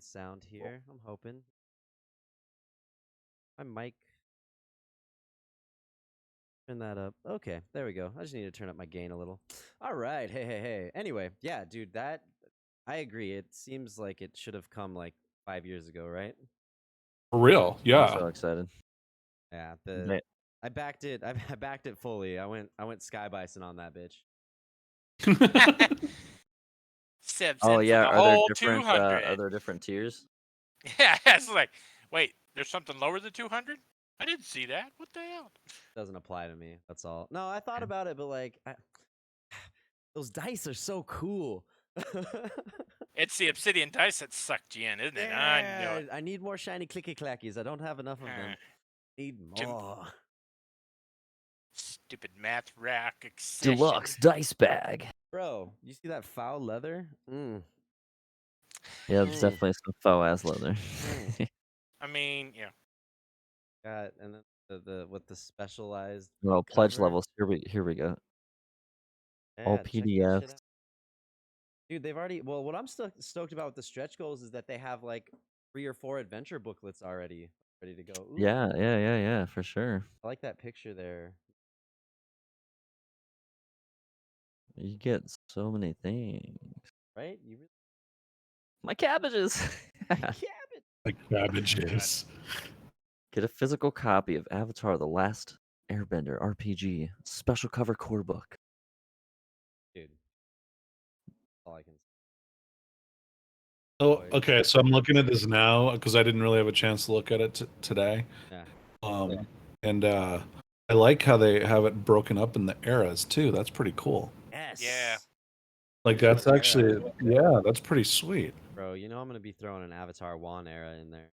good sound here. I'm hoping. My mic. Turn that up. Okay, there we go. I just need to turn up my gain a little. All right. Hey. Anyway, yeah, dude, that I agree. It seems like it should have come like 5 years ago, right? For real, I'm yeah. so excited. Yeah. I backed it. I backed it fully. I went Sky Bison on that bitch. Sips Oh in yeah, for the are there whole different 200. are there different tiers? Yeah, it's like, wait, there's something lower than 200? I didn't see that. What the hell? Doesn't apply to me. That's all. No, I thought about it, but like, those dice are so cool. It's the obsidian dice that sucked you in, isn't it? I know it. I need more shiny clicky clackies. I don't have enough of them. Need more. Stupid math rack accession. Deluxe dice bag. Bro, you see that foul leather? Yeah, there's definitely some faux ass leather. I mean, yeah. Got and then the with the specialized. Well, pledge cover. levels. Here we go. All Yeah, check that shit PDFs. out. Dude, they've already. Well, what I'm stoked about with the stretch goals is that they have like 3 or 4 adventure booklets already ready to go. Ooh, Yeah, for sure. I like that picture there. You get so many things. Right? You really My cabbages. cabbage. Like cabbages. Get a physical copy of Avatar: The Last Airbender RPG special cover core book. Dude. All I can say. Oh, okay. So I'm looking at this now because I didn't really have a chance to look at it today. Yeah. And I like how they have it broken up in the eras too. That's pretty cool. Yes. Yeah. Like that's actually, yeah, that's pretty sweet. Bro, you know I'm gonna be throwing an Avatar Juan era in there.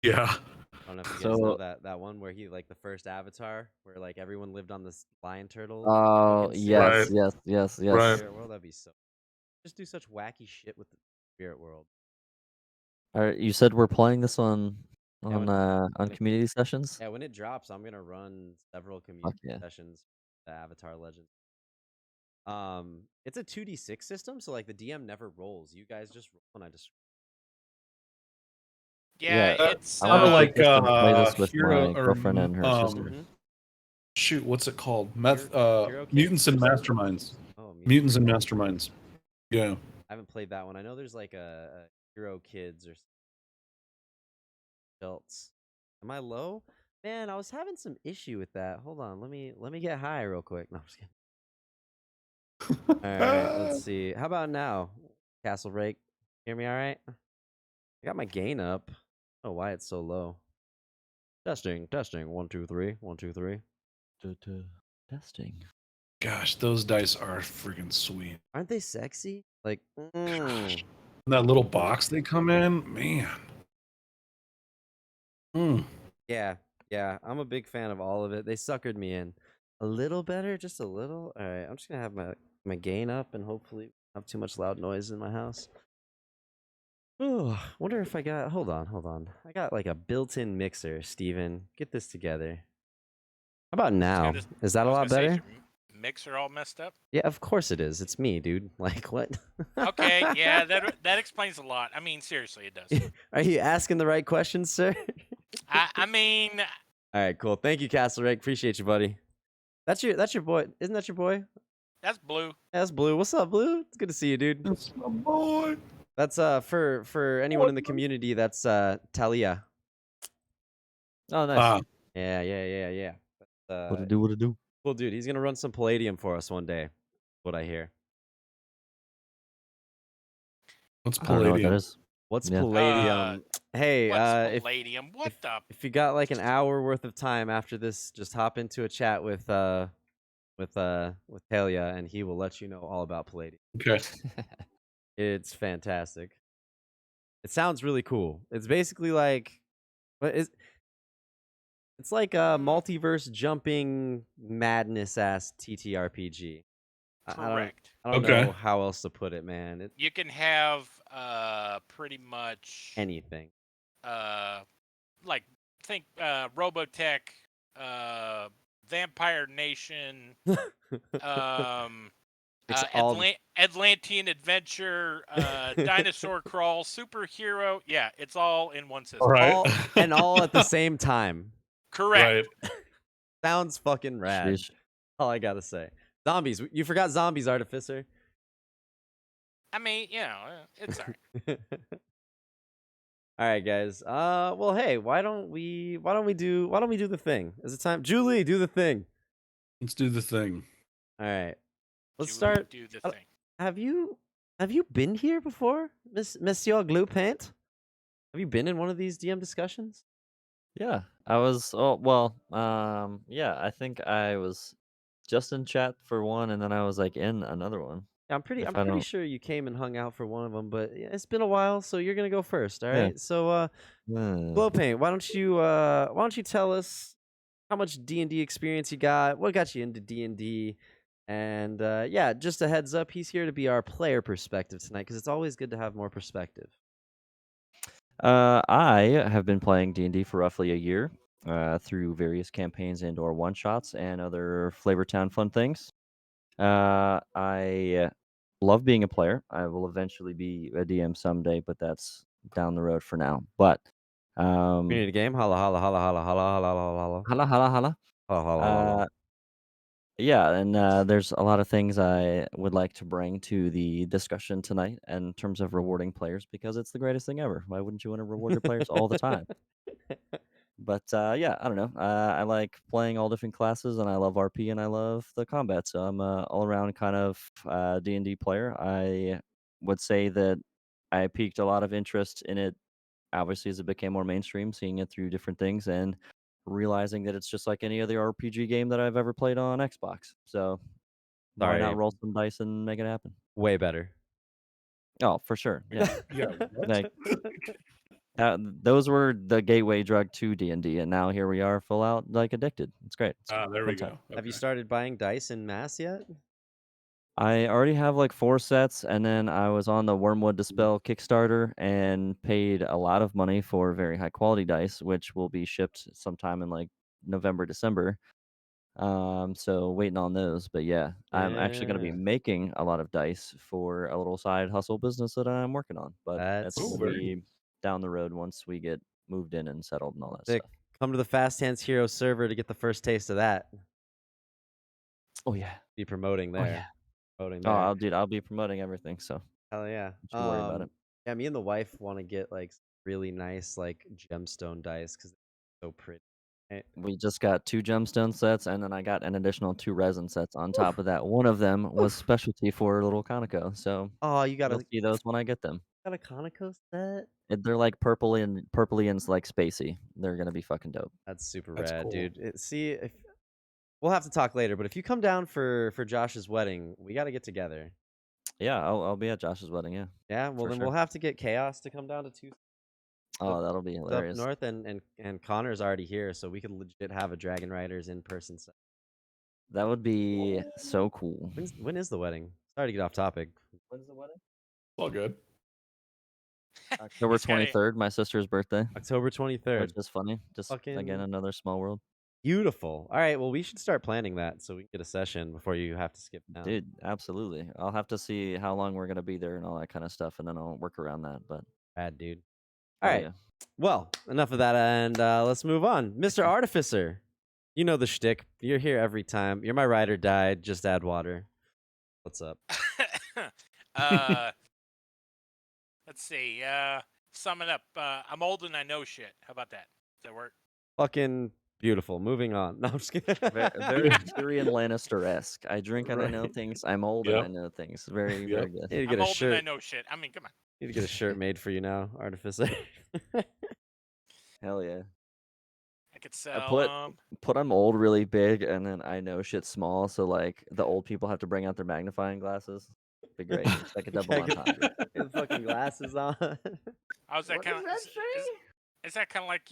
Yeah. I don't know if you guys know that one where he like the first Avatar where like everyone lived on this lion turtle. Oh fucking yes, Right. yes. Right. Spirit world, that'd be so. Just do such wacky shit with the spirit world. All right, you said we're playing this on Yeah, community sessions. Yeah, when it drops, I'm gonna run several community sessions. The Avatar Legends. It's a 2d6 system, so like the DM never rolls. You guys just roll, and I just. Yeah, it's I would like play this with Hero my or girlfriend and her sister. Shoot, what's it called? Hero Mutants and Kids? Masterminds. Oh, Mutants and Masterminds. Yeah. I haven't played that one. I know there's like a Hero Kids or belts. Am I low? Man, I was having some issue with that. Hold on, let me get high real quick. No, I'm just kidding. All right, let's see. How about now, Castle Rake? Hear me all right? I got my gain up. Oh, why it's so low? Testing. 1 2 3 1 2 3. Testing. Gosh, those dice are freaking sweet. Aren't they sexy? Like, Gosh. That little box they come in, man. Yeah. I'm a big fan of all of it. They suckered me in a little better, just a little. All right, I'm just gonna have my gain up and hopefully not have too much loud noise in my house. Oh, wonder if I got. Hold on. I got like a built-in mixer. Steven, get this together. How about now? Is that a lot better? Mixer all messed up? Yeah, of course it is. It's me, dude. Like what? Okay, yeah, that explains a lot. I mean, seriously, it does. Are you asking the right questions, sir? I mean. All right, cool. Thank you, Castle Rake. Appreciate you, buddy. That's your boy. Isn't that your boy? That's Blue. Yeah, that's Blue. What's up, Blue? It's good to see you, dude. That's my boy. That's for anyone in the community. That's Talia. Oh, nice. Yeah. What to do? Cool, dude. He's gonna run some Palladium for us one day. What I hear. What's I don't know what that Palladium? is. What's Palladium? Hey, what's Palladium? What the? If you got like an hour worth of time after this, just hop into a chat with Talia, and he will let you know all about Palladium. Okay. It's fantastic. It sounds really cool. It's basically like, it's like a multiverse jumping madness ass TTRPG. Correct. I don't know how else to put it, man. You can have pretty much anything. Like think Robotech, Vampire Nation, It's all Atlantean adventure, dinosaur crawl, superhero. Yeah, it's all in one system. All right. all at the same time. Correct. Right. Sounds fucking rad. Sheesh. All I gotta say. Zombies. You forgot zombies, Artificer. I mean, it's all right. All right, guys. Well, hey, why don't we do the thing? Is it time? Julie, do the thing. Let's do the thing. All right. Let's Julie, start. Do the thing. Have you been here before, Monsieur Glue Pant? Have you been in one of these DM discussions? Yeah, I was. Oh well. Yeah, I think I was just in chat for one, and then I was like in another one. Yeah, I'm pretty If I don't. sure you came and hung out for one of them, but yeah, it's been a while, so you're gonna go first. All Yeah. right. So, Glow Paint, why don't you tell us how much D&D experience you got? What got you into D&D? And yeah, just a heads up, he's here to be our player perspective tonight because it's always good to have more perspective. I have been playing D&D for roughly a year, through various campaigns and/or one-shots and other Flavortown fun things. I love being a player. I will eventually be a DM someday, but that's down the road for now. But We need a game. Holla holla holla holla holla holla holla holla holla holla holla. holla holla holla. Yeah, and there's a lot of things I would like to bring to the discussion tonight in terms of rewarding players because it's the greatest thing ever. Why wouldn't you want to reward your players all the time? But yeah, I don't know. I like playing all different classes, and I love RP, and I love the combat. So I'm a all-around kind of D&D player. I would say that I piqued a lot of interest in it, obviously, as it became more mainstream, seeing it through different things, and realizing that it's just like any other RPG game that I've ever played on Xbox. So why not Sorry, roll some dice and make it happen? way better. Oh, for sure. Yeah. Yeah. What? Like those were the gateway drug to D&D, and now here we are, full out like addicted. It's great. It's a There we fun time. go. Have you Okay. started buying dice in mass yet? I already have like 4 sets, and then I was on the Wormwood Dispel Kickstarter and paid a lot of money for very high quality dice, which will be shipped sometime in like November, December. So waiting on those. But yeah, I'm actually going to be Yeah. making a lot of dice for a little side hustle business that I'm working on. But that's That's going to very be down the road once we get moved in and settled and all that sick. stuff. Come to the Fast Hands Hero server to get the first taste of that. Oh yeah. Be promoting Oh there. yeah. Promoting Oh, there. I'll be promoting everything. So Hell yeah. don't you worry about it. Yeah, me and the wife want to get like really nice like gemstone dice because they're so pretty. Right? We just got 2 gemstone sets, and then I got an additional 2 resin sets on top of that. One of them was specialty for little Conoco, so Oh, you you'll see those when I get them. got a Conoco set? They're like purpley and like spacey. They're gonna be fucking dope. That's super That's rad, cool. dude. See, if we'll have to talk later, but if you come down for Josh's wedding, we got to get together. Yeah, I'll be at Josh's wedding. Yeah. Yeah, well For then sure. we'll have to get Chaos to come down to Tucson Oh, that'll be up hilarious. north, and Connor's already here, so we could legit have a Dragon Riders in person. That would be so cool. When is the wedding? Sorry to get off topic. When's the wedding? All good. October He's kinda- 23rd, my sister's birthday, October 23rd. which is funny. Just Fucking again another small world. beautiful. All right, well we should start planning that so we can get a session before you have to skip down. Dude, absolutely. I'll have to see how long we're gonna be there and all that kind of stuff, and then I'll work around that. But Rad, dude. All hell right. yeah. Well, enough of that, and let's move on. Mr. Artificer, you know the shtick. You're here every time. You're my ride or die. Just add water. What's up? Let's see. Sum it up. I'm old and I know shit. How about that? Does that work? Fucking beautiful. Moving on. No, I'm just kidding. Very Tyrion Lannister-esque. I drink and I know Right. things. I'm old Yep. and I know things. Very, very You good. need to I'm get a old and I shirt. know shit. I mean, come on. You need to get a shirt made for you now, Artificer. Hell yeah. I could I sell. put I'm old really big and then I know shit small, so like the old people have to bring out their magnifying glasses. Be great. It's like a double Get entendre. the fucking glasses on. How's that What kind does of? that say? Is that kind of like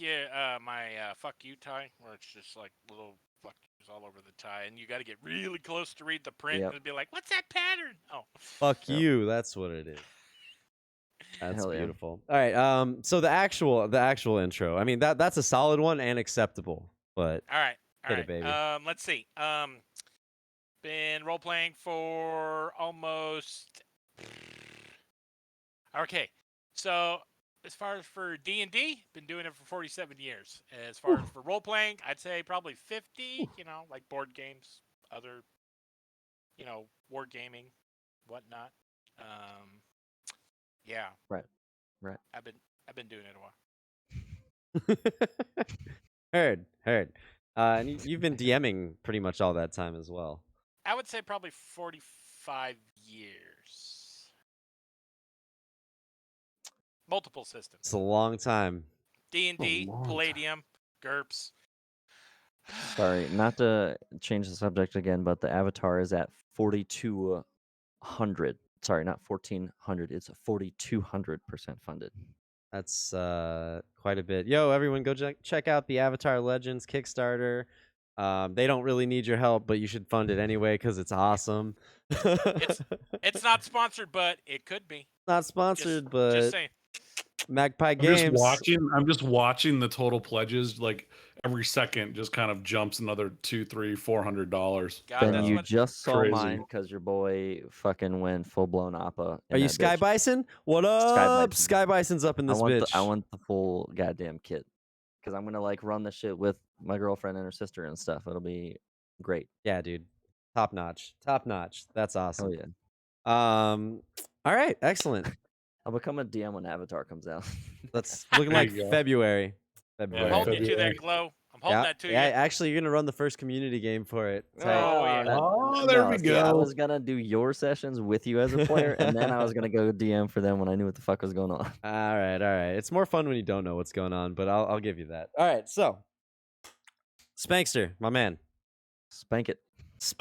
my fuck you tie, where it's just like little fuck yous all over the tie, and you got to get really close to read the print Yep. and be like, "What's that pattern?" Oh, Fuck Yep. you. That's what it is. That's Hell yeah. beautiful. All right. So the actual intro. I mean that's a solid one and acceptable. But all right, all hit it, right. baby. Let's see. Been role playing for almost. Okay, so as far as for D&D, been doing it for 47 years. As far as for role playing, I'd say probably 50. You know, like board games, other, war gaming, whatnot. Yeah, Right. I've been doing it a while. Heard. And you've been DMing pretty much all that time as well. I would say probably 45 years. Multiple systems. It's a long time. D&D, long time. Palladium, GURPS. Sorry, not to change the subject again, but the Avatar is at 4,200. Sorry, not 1,400. It's 4,200% funded. That's quite a bit. Yo, everyone, go check out the Avatar Legends Kickstarter. They don't really need your help, but you should fund it anyway because it's awesome. It's not sponsored, but it could be. Not sponsored, Just but saying. Magpie I'm Games. just watching the total pledges. Like every second, just kind of jumps another $200, $300, $400. God, Ben, that's you what. just saw Crazy. mine because your boy fucking went full blown Appa. Are you Sky Bison? What Sky up? Bison. Sky Bison's up in this bitch. I want the full goddamn kit because I'm gonna like run the shit with my girlfriend and her sister and stuff. It'll be great. Yeah, dude. Top notch. That's awesome. Oh yeah. All right, excellent. I'll become a DM when Avatar comes out. That's looking There like you go. February. I'm Yeah, holding you to February. that, Glow. I'm holding that to yeah. you. Actually, you're gonna run the first community game for it. Tight. Oh, yeah. Oh, there we see, I go. was gonna do your sessions with you as a player, and then I was gonna go DM for them when I knew what the fuck was going on. All right. It's more fun when you don't know what's going on, but I'll give you that. All right, so Spankster, my man. Spank it. Just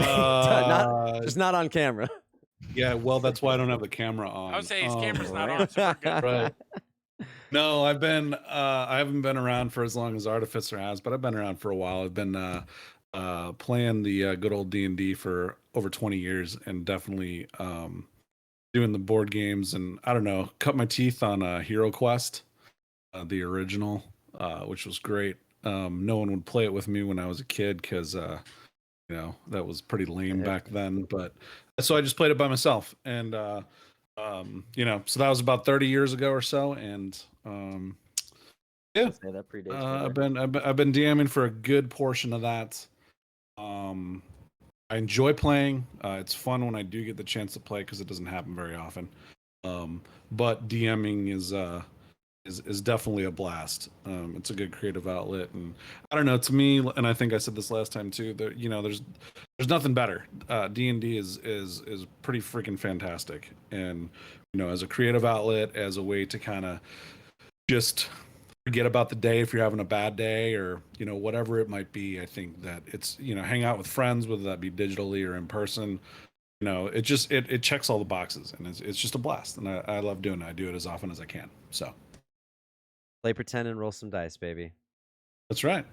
not on camera. Yeah, well, that's why I don't have the camera on. I would say his camera's not right. on, so we're good. Right. No, I haven't been around for as long as Artificer has, but I've been around for a while. I've been playing the good old D&D for over 20 years, and definitely doing the board games. And I don't know, cut my teeth on Hero Quest, the original, which was great. No one would play it with me when I was a kid because that was pretty lame back then. But so I just played it by myself, and so that was about 30 years ago or so, and yeah, Say that predates me I've there. been DMing for a good portion of that. I enjoy playing. It's fun when I do get the chance to play because it doesn't happen very often. But DMing is definitely a blast. It's a good creative outlet, and I don't know, to me, and I think I said this last time too, that there's nothing better. D&D is pretty freaking fantastic, and as a creative outlet, as a way to kind of just forget about the day if you're having a bad day, or whatever it might be. I think that it's hang out with friends, whether that be digitally or in person. It checks all the boxes, and it's just a blast, and I love doing it. I do it as often as I can. So Play pretend and roll some dice, baby. that's right.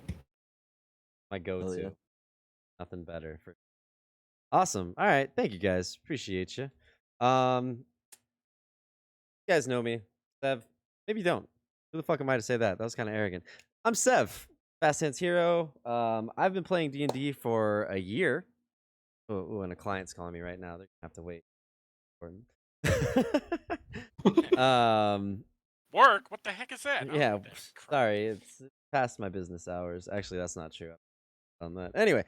My go-to. yeah. Nothing better for. Awesome. All right, thank you guys. Appreciate you. You guys know me, Sev. Maybe you don't. Who the fuck am I to say that? That was kind of arrogant. I'm Sev, Fast Hands Hero. I've been playing D&D for a year. Oh, and a client's calling me right now. They're gonna have to wait. Work? What the heck is that? Yeah, Oh, that's crap. sorry, it's past my business hours. Actually, that's not true. On that. Anyway,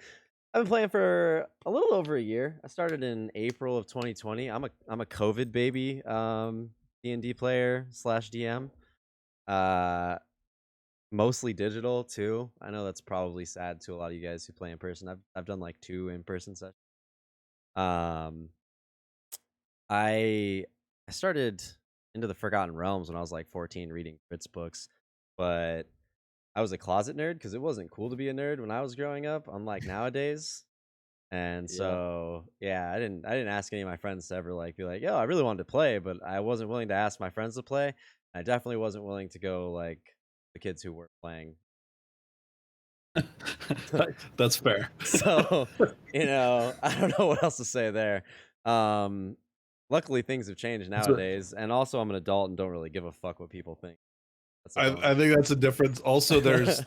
I've been playing for a little over a year. I started in April of 2020. I'm a COVID baby, D&D player / DM. Mostly digital too. I know that's probably sad to a lot of you guys who play in person. I've done like 2 in-person sessions. I started into the Forgotten Realms when I was like 14, reading Fritz books, but I was a closet nerd because it wasn't cool to be a nerd when I was growing up, unlike nowadays. And so yeah, I didn't ask any of my friends to ever be like, yo, I really wanted to play, but I wasn't willing to ask my friends to play. I definitely wasn't willing to go like the kids who were playing. That's fair. So I don't know what else to say there. Luckily things have changed nowadays, and also I'm an adult and don't really give a fuck what people think. I think that's a difference. Also, there's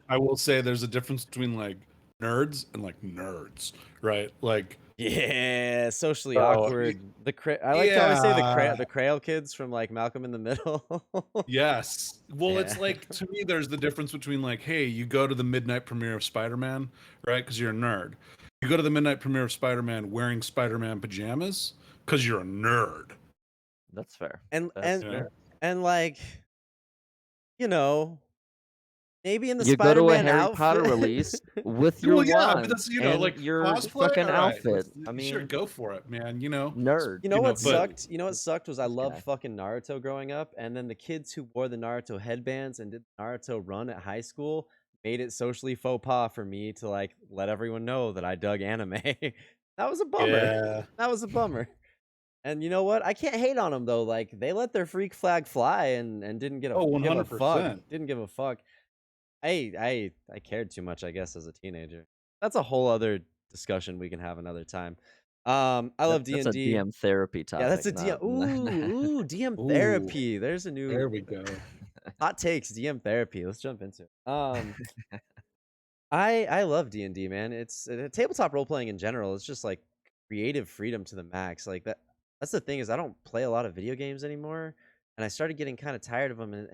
I will say there's a difference between like nerds and like nerds, right? Like Yeah, socially So, awkward. I like to always say yeah. the Crail kids from like Malcolm in the Middle. Yes. Well, it's Yeah. like, to me, there's the difference between like, hey, you go to the midnight premiere of Spider-Man, right? Because you're a nerd. You go to the midnight premiere of Spider-Man wearing Spider-Man pajamas because you're a nerd. That's fair. And That's Yeah. fair. and like, you know, maybe in the You go to a Spider-Man Harry Potter outfit. release with your Well, yeah, but wand that's, and like your cosplay. fucking All right, outfit. I sure, mean, go for it, man. nerd. You know what but sucked? You know what sucked was I This loved guy. fucking Naruto growing up, and then the kids who wore the Naruto headbands and did the Naruto run at high school made it socially faux pas for me to like let everyone know that I dug anime. That was a bummer. yeah, That was a bummer. And you know what? I can't hate on them though. Like they let their freak flag fly and didn't oh, give a fuck. 100%. Didn't give a fuck. I cared too much, I guess, as a teenager. That's a whole other discussion we can have another time. I love That's a D&D. DM therapy topic. Yeah, that's a not, DM. Ooh, DM Ooh, therapy. There's a new there we go. hot takes. DM therapy. Let's jump into it. I love D&D, man. It's tabletop role playing in general. It's just like creative freedom to the max. Like that. That's the thing is I don't play a lot of video games anymore, and I started getting kind of tired of them and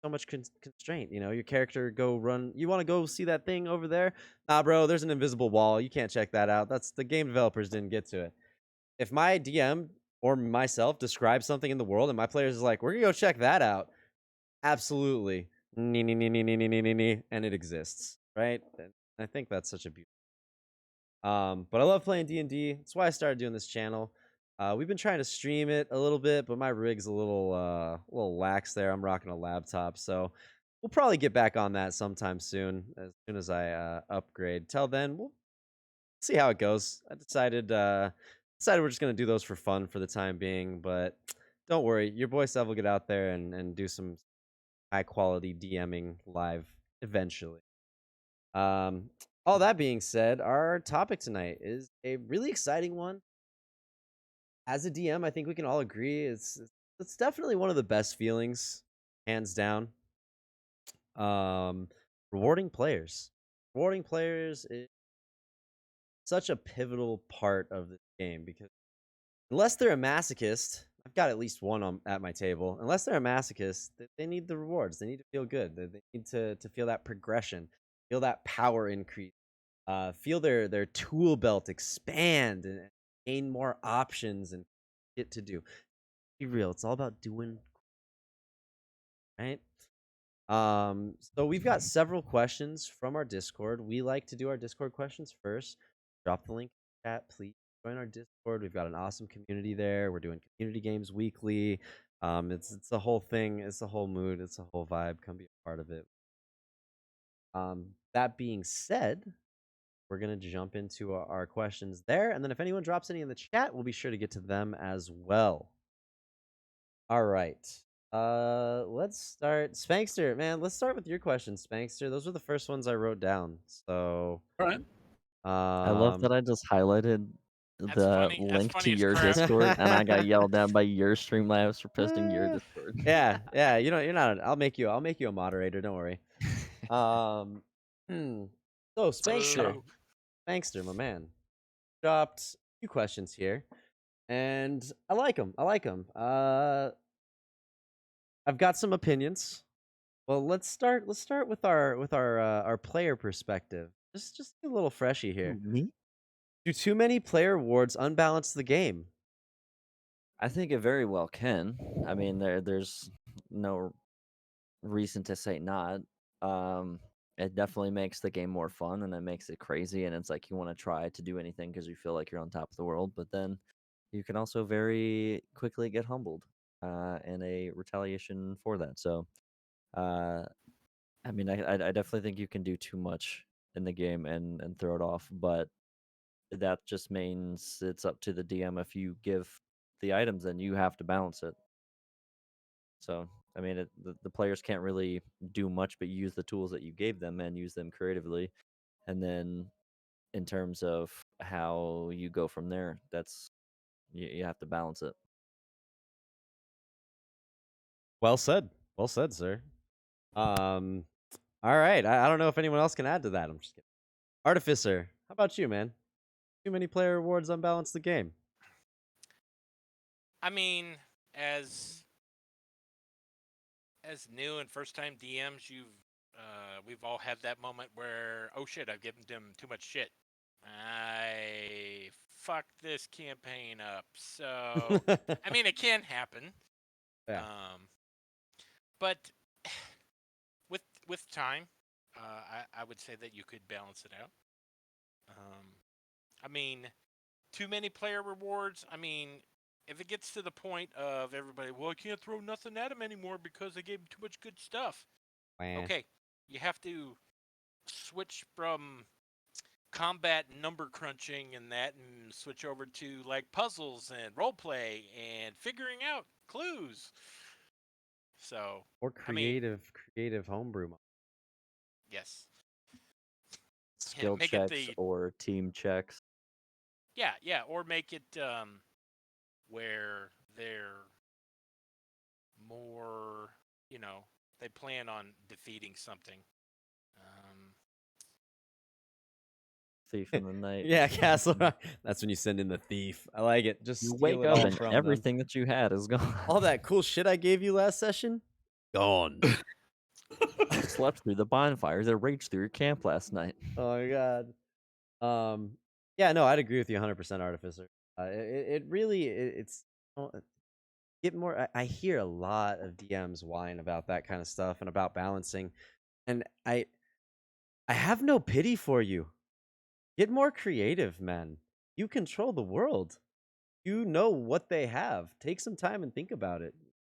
so much constraint. You know, your character go run. You want to go see that thing over there? Nah, bro. There's an invisible wall. You can't check that out. That's the game developers didn't get to it. If my DM or myself describes something in the world and my players is like, we're gonna go check that out, absolutely, and it exists, right? And I think that's such a beautiful. But I love playing D&D. That's why I started doing this channel. We've been trying to stream it a little bit, but my rig's a little lax there. I'm rocking a laptop, so we'll probably get back on that sometime soon as I upgrade. Till then, we'll see how it goes. I decided we're just gonna do those for fun for the time being, but don't worry, your boy Sev will get out there and do some high quality DMing live eventually. Um, all that being said, our topic tonight is a really exciting one. As a DM, I think we can all agree it's definitely one of the best feelings, hands down. Um, rewarding players. Rewarding players is such a pivotal part of the game because unless they're a masochist, I've got at least one at my table. Unless they're a masochist, they need the rewards. They need to feel good. They need to feel that progression, feel that power increase, feel their tool belt expand and gain more options and get to do. Be real. It's all about doing, right? So we've got several questions from our Discord. We like to do our Discord questions first. Drop the link in the chat, please join our Discord. We've got an awesome community there. We're doing community games weekly. It's the whole thing. It's the whole mood. It's the whole vibe. Come be a part of it. That being said, we're gonna jump into our questions there, and then if anyone drops any in the chat, we'll be sure to get to them as well. All right. Let's start. Spankster, man, let's start with your questions, Spankster. Those were the first ones I wrote down. So, All right. I love that I just highlighted That's the funny. That's link to funny as your crap. Discord, and I got yelled at by your Streamlabs for posting your Discord. yeah. You know, you're not. I'll make you a moderator. Don't worry. So Spankster, my man, dropped a few questions here, and I like them. I've got some opinions. Well, let's start with our player perspective. Just a little freshy here. Me? Do too many player rewards unbalance the game? I think it very well can. I mean, there's no reason to say not. It definitely makes the game more fun and it makes it crazy, and it's like you want to try to do anything because you feel like you're on top of the world, but then you can also very quickly get humbled in a retaliation for that. So, uh, I mean, I definitely think you can do too much in the game and throw it off, but that just means it's up to the DM. If you give the items, then you have to balance it. So, I mean, the players can't really do much but use the tools that you gave them and use them creatively. And then, in terms of how you go from there, that's you have to balance it. Well said, sir. Um, all right. I don't know if anyone else can add to that. I'm just kidding. Artificer, how about you, man? too many player rewards unbalance the game. I mean, as new and first time DMs, we've all had that moment where, oh shit, I've given them too much shit. I fucked this campaign up. So I mean, it can happen. Yeah. But with time, I would say that you could balance it out. I mean, too many player rewards. I mean, if it gets to the point of everybody, well, I can't throw nothing at him anymore because they gave him too much good stuff. Okay, you have to switch from combat number crunching and that, and switch over to like puzzles and role play and figuring out clues. So, Or creative homebrew. yes, Skill make checks it or team checks. yeah, or make it where they're more, they plan on defeating something. Thief in the night. Yeah, Castle Rock. That's when you send in the thief. I like it. Just You steal wake it up all and from everything that you had is gone. them. All that cool shit I gave you last session, gone. You slept through the bonfires that raged through your camp last night. Oh my god. Yeah, no, I'd agree with you 100%, Artificer. It really it's get more. I hear a lot of DMs whine about that kind of stuff and about balancing, and I have no pity for you. Get more creative, man. You control the world. You know what they have. Take some time and think about it.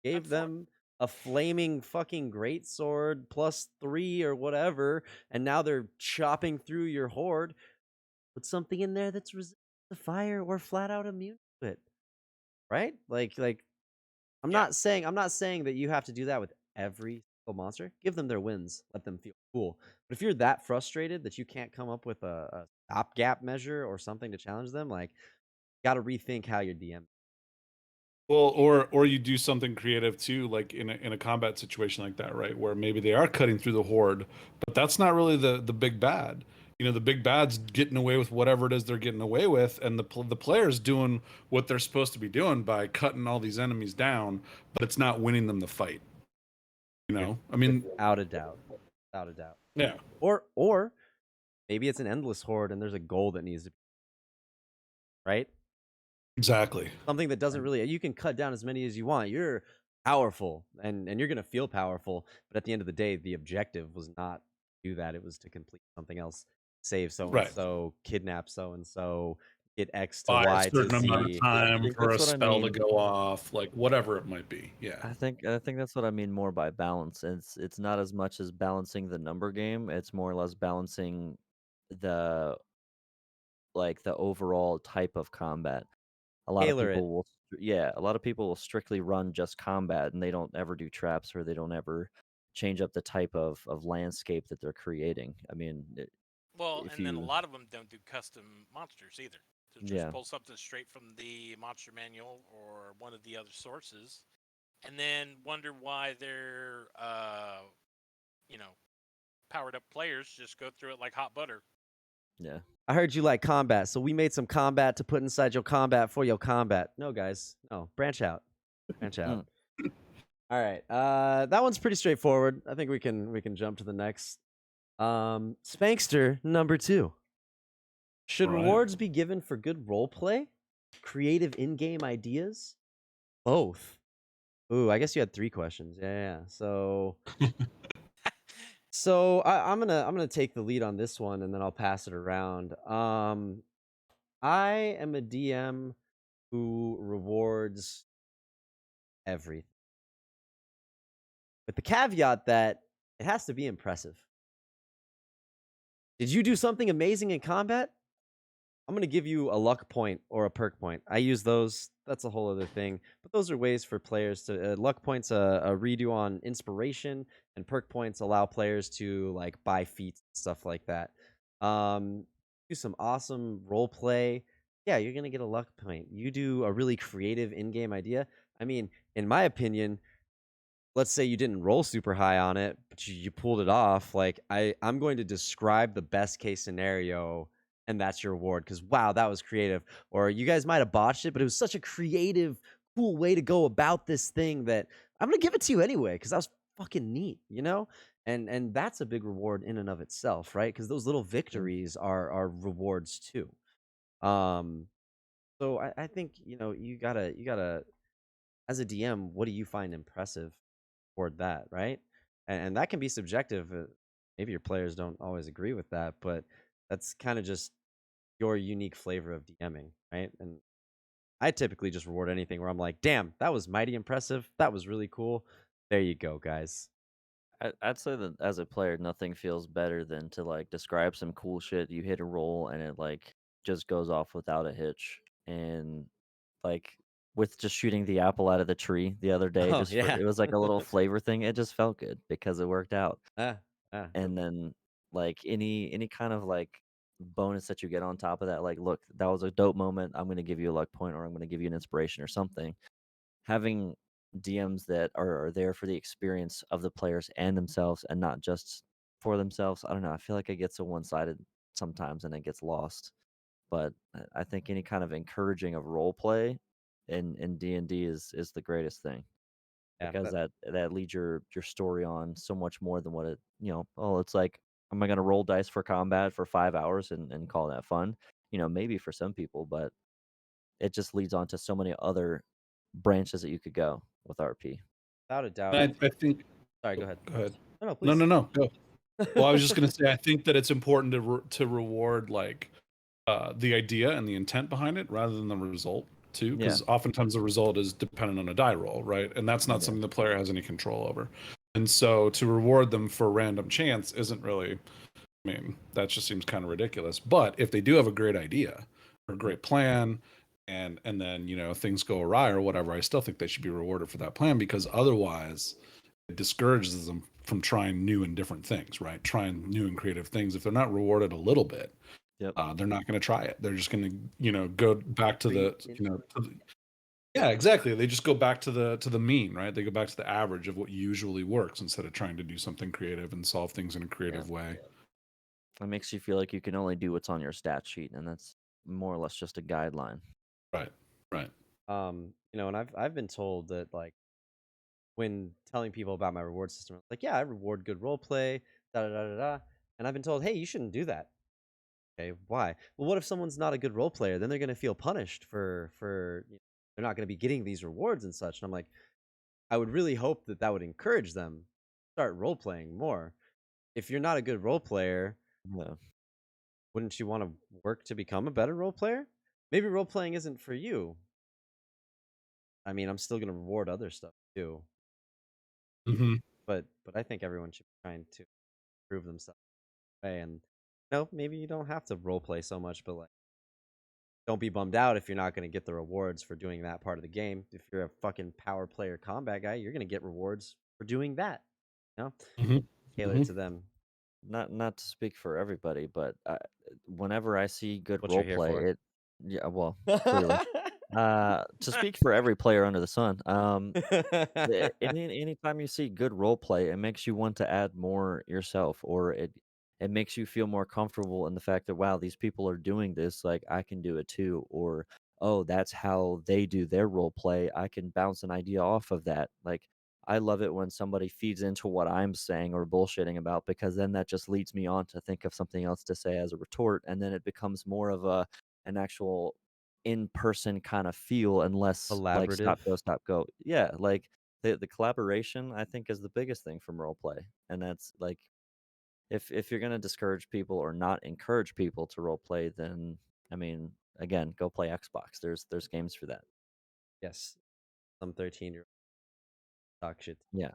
Gave them a flaming fucking greatsword +3 or whatever, and now they're chopping through your horde. Put something in there that's resistant to fire or flat out immune to it. Right? Like I'm not saying that you have to do that with every single monster. Give them their wins. Let them feel cool. But if you're that frustrated that you can't come up with a stopgap measure or something to challenge them, like, got to rethink how you're DM. Well, or you do something creative too, like in a combat situation like that, right? Where maybe they are cutting through the horde, but that's not really the big bad. The big bad's getting away with whatever it is they're getting away with, and the player's doing what they're supposed to be doing by cutting all these enemies down, but it's not winning them the fight. I mean, Without a doubt. Without a doubt. yeah, Or maybe it's an endless horde and there's a goal that needs to be, right? exactly. Something that doesn't really, you can cut down as many as you want. You're powerful and you're going to feel powerful. But at the end of the day, the objective was not to do that. It was to complete something else, save so-and-so, kidnap so-and-so, get X to Buy Y a certain to amount Z. of time for a That's what I spell to mean. go off, like whatever it might be. Yeah. I think that's what I mean more by balance. It's not as much as balancing the number game. It's more or less balancing the the overall type of combat. A lot of Tailor it. people will a lot of people will strictly run just combat and they don't ever do traps or they don't ever change up the type of landscape that they're creating. I mean, Well, if and then a you lot of them don't do custom monsters either. They'll just Yeah. pull something straight from the monster manual or one of the other sources, and then wonder why their powered up players just go through it like hot butter. yeah. I heard you like combat, so we made some combat to put inside your combat for your combat. No, guys. No, branch out. Branch out. All right. That one's pretty straightforward. I think we can jump to the next. Spankster number 2. Should Right. rewards be given for good role play? Creative in-game ideas? Both. Ooh, I guess you had 3 questions. Yeah. So I'm gonna take the lead on this one and then I'll pass it around. I am a DM who rewards everything, with the caveat that it has to be impressive. Did you do something amazing in combat? I'm going to give you a luck point or a perk point. I use those. That's a whole other thing. But those are ways for players to... luck points a redo on inspiration, and perk points allow players to like buy feats and stuff like that. Do some awesome role play. Yeah, you're going to get a luck point. You do a really creative in-game idea. I mean, in my opinion, let's say you didn't roll super high on it, but you pulled it off. Like I'm going to describe the best case scenario and that's your reward because wow, that was creative. Or you guys might have botched it, but it was such a creative, cool way to go about this thing that I'm gonna give it to you anyway because that was fucking neat, you know. And that's a big reward in and of itself, right? Because those little victories are rewards too. Um, so I think you gotta as a DM, what do you find impressive toward that, right? And that can be subjective. Maybe your players don't always agree with that, but that's kind of just your unique flavor of DMing, right? And I typically just reward anything where I'm like, damn, that was mighty impressive. That was really cool. There you go, guys. I'd say that as a player, nothing feels better than to like describe some cool shit. You hit a roll and it like just goes off without a hitch. And like with just shooting the apple out of the tree the other day, Oh just for yeah. it was like a little flavor thing. It just felt good because it worked out. Ah, ah. And then like any kind of like bonus that you get on top of that, like look, that was a dope moment. I'm gonna give you a luck point, or I'm gonna give you an inspiration or something. Having DMs that are there for the experience of the players and themselves and not just for themselves. I don't know. I feel like it gets so one sided sometimes and it gets lost. But I think any kind of encouraging of role play in D&D is the greatest thing Yeah, because that leads your story on so much more than what it, oh, it's like, am I going to roll dice for combat for 5 hours and call that fun? Maybe for some people, but it just leads on to so many other branches that you could go with RP. without a doubt. I think. Sorry, Oh, go ahead. go ahead. No, no, No, please. no, no. Go. Well, I was just gonna say, I think that it's important to reward like the idea and the intent behind it rather than the result too, Yeah. because oftentimes the result is dependent on a die roll, right? And that's not Yeah. something the player has any control over. And so to reward them for random chance isn't really. I mean, that just seems kind of ridiculous. But if they do have a great idea or a great plan, and then things go awry or whatever, I still think they should be rewarded for that plan because otherwise it discourages them from trying new and different things, right? Trying new and creative things. If they're not rewarded a little bit, Yep. they're not going to try it. They're just going to, go back to the, Retreat into yeah, exactly. They just go back to the mean, right? They go back to the average of what usually works instead of trying to do something creative and solve things in a creative way. It makes you feel like you can only do what's on your stat sheet, and that's more or less just a guideline. Right. Right. and I've been told that like when telling people about my reward system, like, yeah, I reward good role play, da da da da da. And I've been told, hey, you shouldn't do that. Okay, why? Well, what if someone's not a good role player? Then they're gonna feel punished for they're not gonna be getting these rewards and such. And I'm like, I would really hope that would encourage them to start role playing more. If you're not a good role player, Yeah. wouldn't you want to work to become a better role player? Maybe role playing isn't for you. I mean, I'm still gonna reward other stuff too, Mm-hmm. but I think everyone should be trying to improve themselves. And maybe you don't have to role play so much, but like, don't be bummed out if you're not going to get the rewards for doing that part of the game. If you're a fucking power player combat guy, you're going to get rewards for doing that. Mm-hmm. Tailor it to them. Not to speak for everybody, but whenever I see good What role you're here play, for. yeah, well, clearly, to speak for every player under the sun, anytime you see good role play, it makes you want to add more yourself, or it makes you feel more comfortable in the fact that wow, these people are doing this, like I can do it too, or oh, that's how they do their role play. I can bounce an idea off of that. Like I love it when somebody feeds into what I'm saying or bullshitting about because then that just leads me on to think of something else to say as a retort, and then it becomes more of an actual in-person kind of feel and less like Collaborative. stop go. Yeah, like the collaboration I think is the biggest thing from role play. And that's like if you're gonna discourage people or not encourage people to role play, then I mean again, go play Xbox. There's games for that. Yes. Some 13-year-old talk shit. Yeah.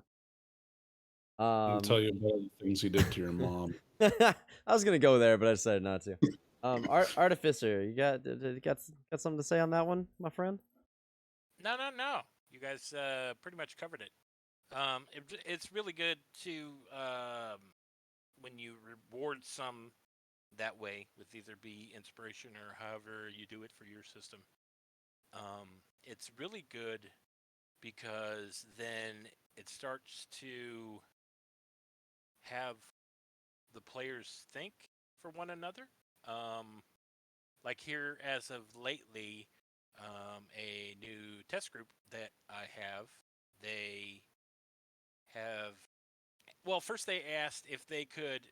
I'll tell you about all the things he did to your mom. I was gonna go there, but I decided not to. Artificer, you got something to say on that one, my friend? No. You guys pretty much covered it. It's really good to when you reward some that way with either be inspiration or however you do it for your system. It's really good because then it starts to have the players think for one another. like here as of lately, a new test group that I have, they have. Well, first they asked if they could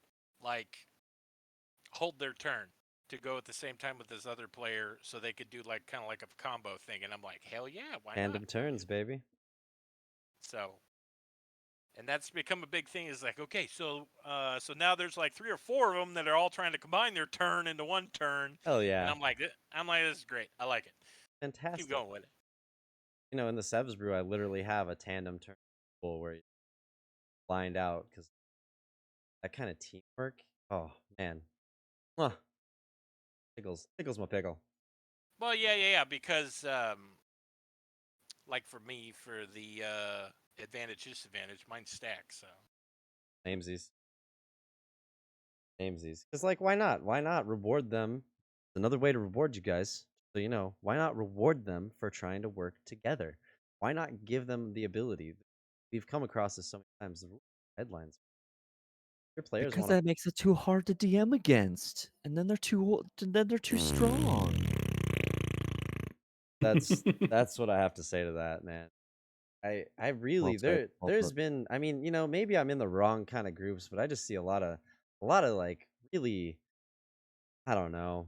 like hold their turn to go at the same time with this other player, so they could do like kind of like a combo thing. And I'm like, hell yeah, why Tandem not? turns, baby. So, and that's become a big thing. Is like, okay, so now there's like 3 or 4 of them that are all trying to combine their turn into one turn, Hell and yeah. I'm like, this is great. I like it. Keep Fantastic. going with it. You know, in the Sevs brew, I literally have a tandem turn where you blind out because that kind of teamwork. Oh man, tickles my pickle. Well, yeah, because like for me, for the advantage disadvantage, mine's stacked. So Namesies, because like, why not? Why not reward them? Another way to reward you guys, so you know, why not reward them for trying to work together? Why not give them the ability? We've come across this so many times. The headlines. Your players Because want to. that makes it too hard to DM against, and then they're too strong. That's what I have to say to that, man. I Well really said. Well there's said. been, I mean, you know, maybe I'm in the wrong kind of groups, but I just see a lot of like really, I don't know.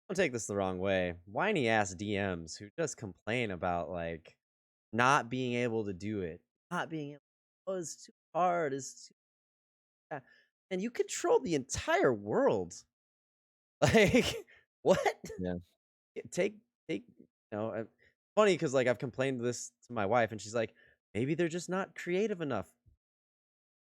Don't take this the wrong way. Whiny ass DMs who just complain about like not being able to do it. Not being able, oh, it's too hard, it's too and you control the entire world. Like what? Yeah. take you know, funny because like I've complained this to my wife and she's like, maybe they're just not creative enough.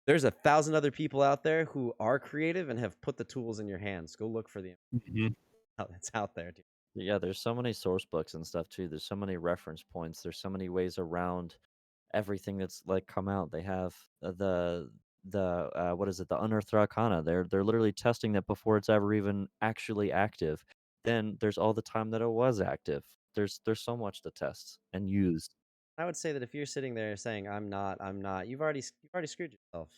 There's 1,000 other people out there who are creative and have put the tools in your hands. Go look for the Mhm. that's out there, dude. Yeah, there's so many source books and stuff too. There's so many reference points. There's so many ways around everything that's like come out. They have the what is it? The Unearthed Arcana. They're literally testing that before it's ever even actually active. Then there's all the time that it was active. There's so much to test and use. I would say that if you're sitting there saying I'm not, you've already screwed yourself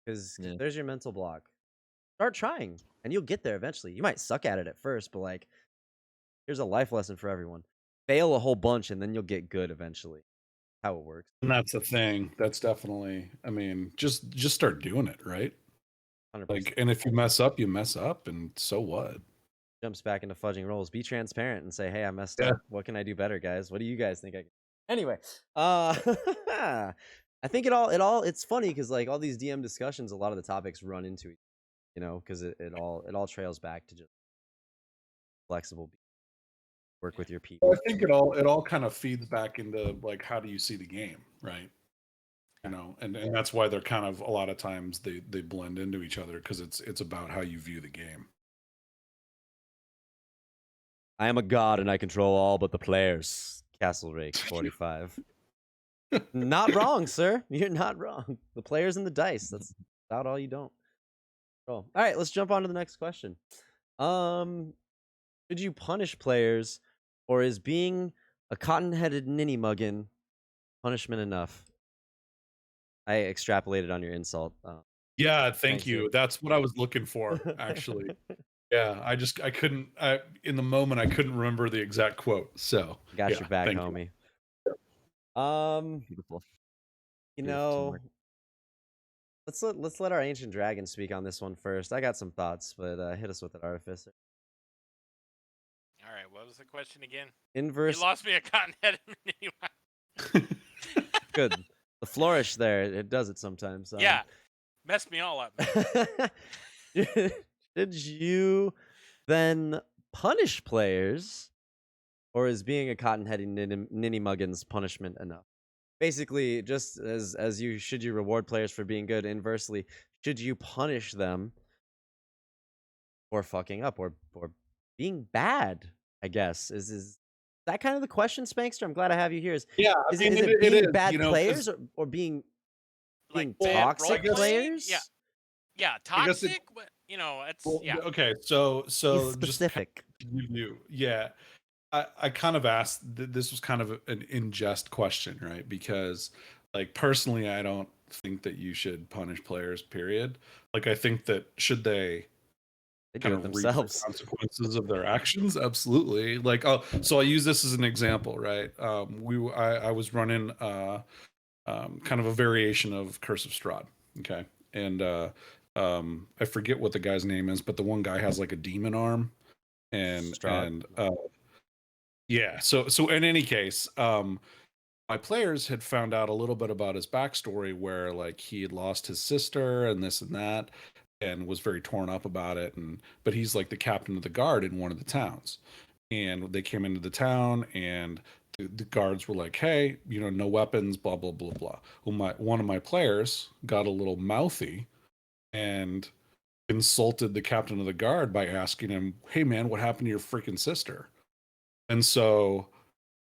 because Yeah. there's your mental block. Start trying and you'll get there eventually. You might suck at it at first, but like here's a life lesson for everyone. Fail a whole bunch and then you'll get good eventually. How it works. And that's the thing. That's definitely. I mean, just start doing it, right? 100%. Like, and if you mess up, you mess up, and so what? Jumps back into fudging rolls. Be transparent and say, "Hey, I messed Yeah. up. What can I do better, guys? What do you guys think I can?" Anyway, I think it's funny because like all these DM discussions, a lot of the topics run into each, you know, because it all trails back to just flexible, work with your people. I think it all kind of feeds back into like how do you see the game, right? You know, and that's why they're kind of a lot of times they blend into each other because it's about how you view the game. I am a god and I control all but the players. Castle Rake 45. Not wrong, sir. You're not wrong. The players and the dice. That's about all you don't. All right, let's jump on to the next question. Should you punish players, or is being a cotton-headed ninny muggin punishment enough? I extrapolated on your insult. Yeah, thank Thanks, you. dude. That's what I was looking for, actually. Yeah, I couldn't. In the moment, I couldn't remember the exact quote. So Got yeah, your back, thank you. homie. Beautiful. You Beautiful know, teamwork. let's let our ancient dragon speak on this one first. I got some thoughts, but hit us with it, Artificer. all right, what was the question again? Inverse. You lost me a cotton-headed anyway. Good. The flourish there, it does it sometimes. Yeah, messed me all up. Man. Did you then punish players, or is being a cotton-headed ninny muggins punishment enough? Basically, just as you should you reward players for being good. Inversely, should you punish them for fucking up or being bad? I guess is that kind of the question, Spankster? I'm glad I have you here. Yeah, I Is mean, it it being is, bad you know, 'cause- players or being Like bad toxic role playing? players? Yeah, I guess toxic. But you know, it's Well, yeah. okay, so Be just kind specific. of give you, yeah. I kind of asked. This was kind of an in jest question, right? Because, like, personally, I don't think that you should punish players. Period. Like, I think that should they They do kind it of reap the themselves. consequences of their actions. Absolutely. Like, oh, so I'll use this as an example, right? I was running kind of a variation of Curse of Strahd. Okay. And I forget what the guy's name is, but the one guy has like a demon arm. And Strahd. yeah, so in any case, my players had found out a little bit about his backstory where like he had lost his sister and this and that and was very torn up about it, and but he's like the captain of the guard in one of the towns, and they came into the town, and the guards were like, hey, no weapons, blah blah blah blah. Well, one of my players got a little mouthy and insulted the captain of the guard by asking him, hey man, what happened to your freaking sister? And so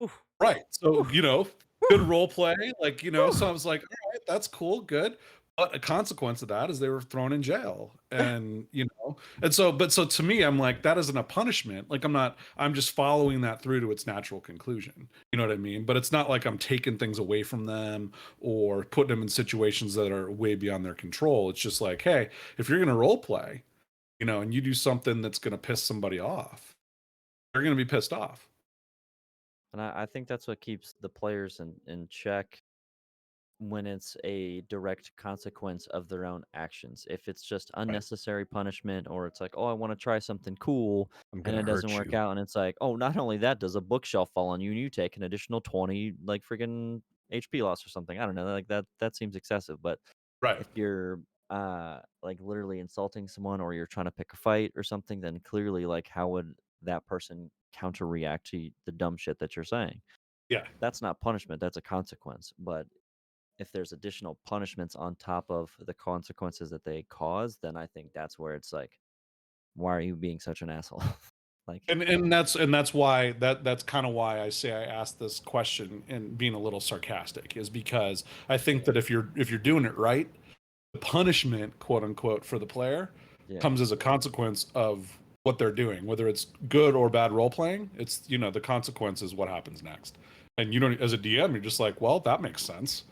Oof. right. So, Oof. good role play. Like, Oof. so I was like, all right, that's cool, good. But a consequence of that is they were thrown in jail. And, but so to me, I'm like, that isn't a punishment. Like, I'm just following that through to its natural conclusion. You know what I mean? But it's not like I'm taking things away from them or putting them in situations that are way beyond their control. It's just like, hey, if you're going to role play, and you do something that's going to piss somebody off, they're going to be pissed off. And I think that's what keeps the players in check when it's a direct consequence of their own actions. If it's just unnecessary punishment, or it's like, oh, I want to try something cool I'm and gonna it doesn't hurt work you. out, and it's like, oh, not only that does a bookshelf fall on you and you take an additional 20 like freaking HP loss or something. I don't know, like that seems excessive. But Right. if you're like literally insulting someone, or you're trying to pick a fight or something, then clearly, like, how would that person counter react to the dumb shit that you're saying? Yeah. That's not punishment, that's a consequence. But if there's additional punishments on top of the consequences that they cause, then I think that's where it's like, why are you being such an asshole? Like, And that's why that's kind of why I say I asked this question and being a little sarcastic, is because I think that if you're doing it right, the punishment, quote unquote, for the player yeah, comes as a consequence of what they're doing, whether it's good or bad role playing. It's the consequence is what happens next, and as a DM, you're just like, well, that makes sense.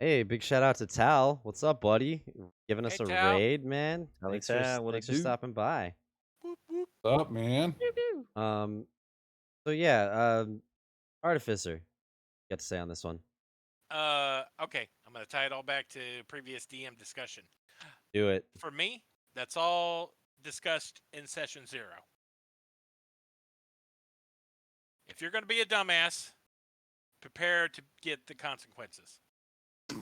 Hey, big shout out to Tal. What's up, buddy? Giving us Hey, a Tal. raid, man. Tally Thanks for Tal, what it thanks for do? stopping by. Whoop, whoop. What's up, man? Um, so yeah, Artificer, you got to say on this one. Okay, I'm gonna tie it all back to previous DM discussion. Do it. For me, that's all discussed in session 0. If you're gonna be a dumbass, prepare to get the consequences.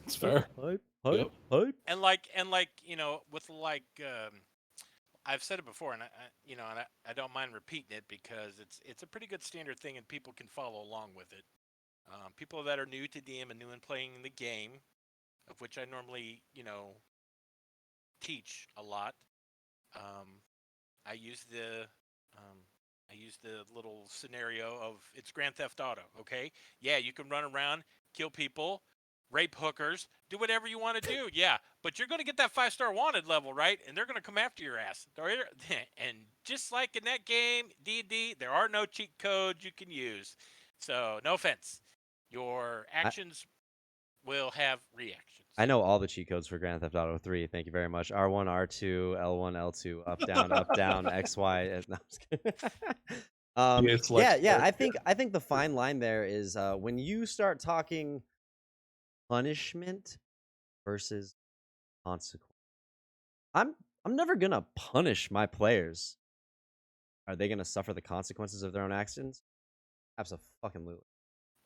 It's fair. Hype, Yep. hype. And like with I've said it before, and I don't mind repeating it because it's a pretty good standard thing, and people can follow along with it. People that are new to DM and new in playing the game, of which I normally teach a lot. I use the little scenario of it's Grand Theft Auto. Okay, yeah, you can run around, kill people, rape hookers, do whatever you want to do. Yeah, but you're going to get that 5-star wanted level, right? And they're going to come after your ass. And just like in that game, D&D, there are no cheat codes you can use. So no offense, your actions will have reactions. I know all the cheat codes for Grand Theft Auto 3. Thank you very much. R1, R2, L1, L2, up, down, X, Y. No, I'm just kidding. It's like yeah. I think the fine line there is when you start talking punishment versus consequence. I'm never gonna punish my players. Are they gonna suffer the consequences of their own actions? Absolutely.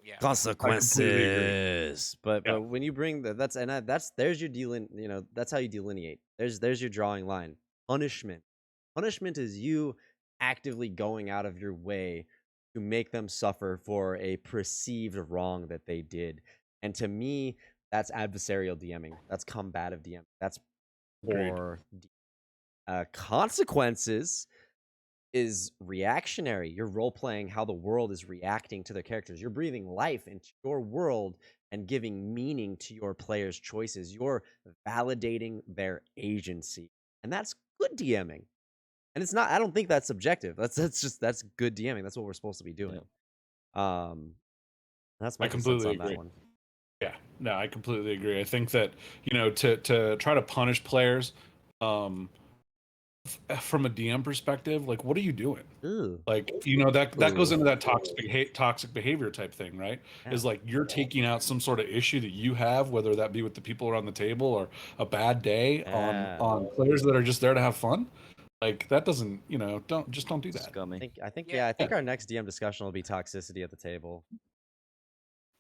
Yeah. Consequences. But Yeah. when you bring that's there's your that's how you delineate. There's your drawing line. Punishment. Punishment is you actively going out of your way to make them suffer for a perceived wrong that they did. And to me, that's adversarial DMing. That's combative DMing. That's Agreed. for consequences is reactionary. You're role playing how the world is reacting to their characters. You're breathing life into your world and giving meaning to your players' choices. You're validating their agency. And that's good DMing. And it's not, I don't think that's subjective. That's good DMing. That's what we're supposed to be doing. Yeah. That's my I 2 cents completely on that agree. one. Yeah, no, I completely agree. I think that to try to punish players, from a DM perspective, like, what are you doing? Ooh. Like, that goes Ooh. into that toxic behavior type thing, right? Yeah. Is like you're taking out some sort of issue that you have, whether that be with the people around the table or a bad day Yeah. on players that are just there to have fun. Like that doesn't, don't do that. Scummy. I think our next DM discussion will be toxicity at the table.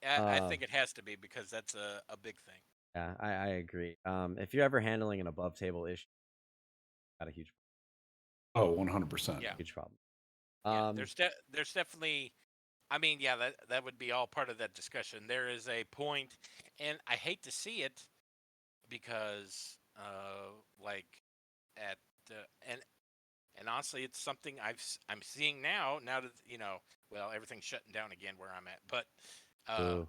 I think it has to be because that's a big thing. Yeah, I agree. If you're ever handling an above table issue, got a huge Oh, 100%. Yeah. huge problem. Yeah, there's definitely. I mean, yeah, that would be all part of that discussion. There is a point, and I hate to see it because, like, at and honestly, it's something I'm seeing now. Now that well, everything's shutting down again where I'm at. But Ooh.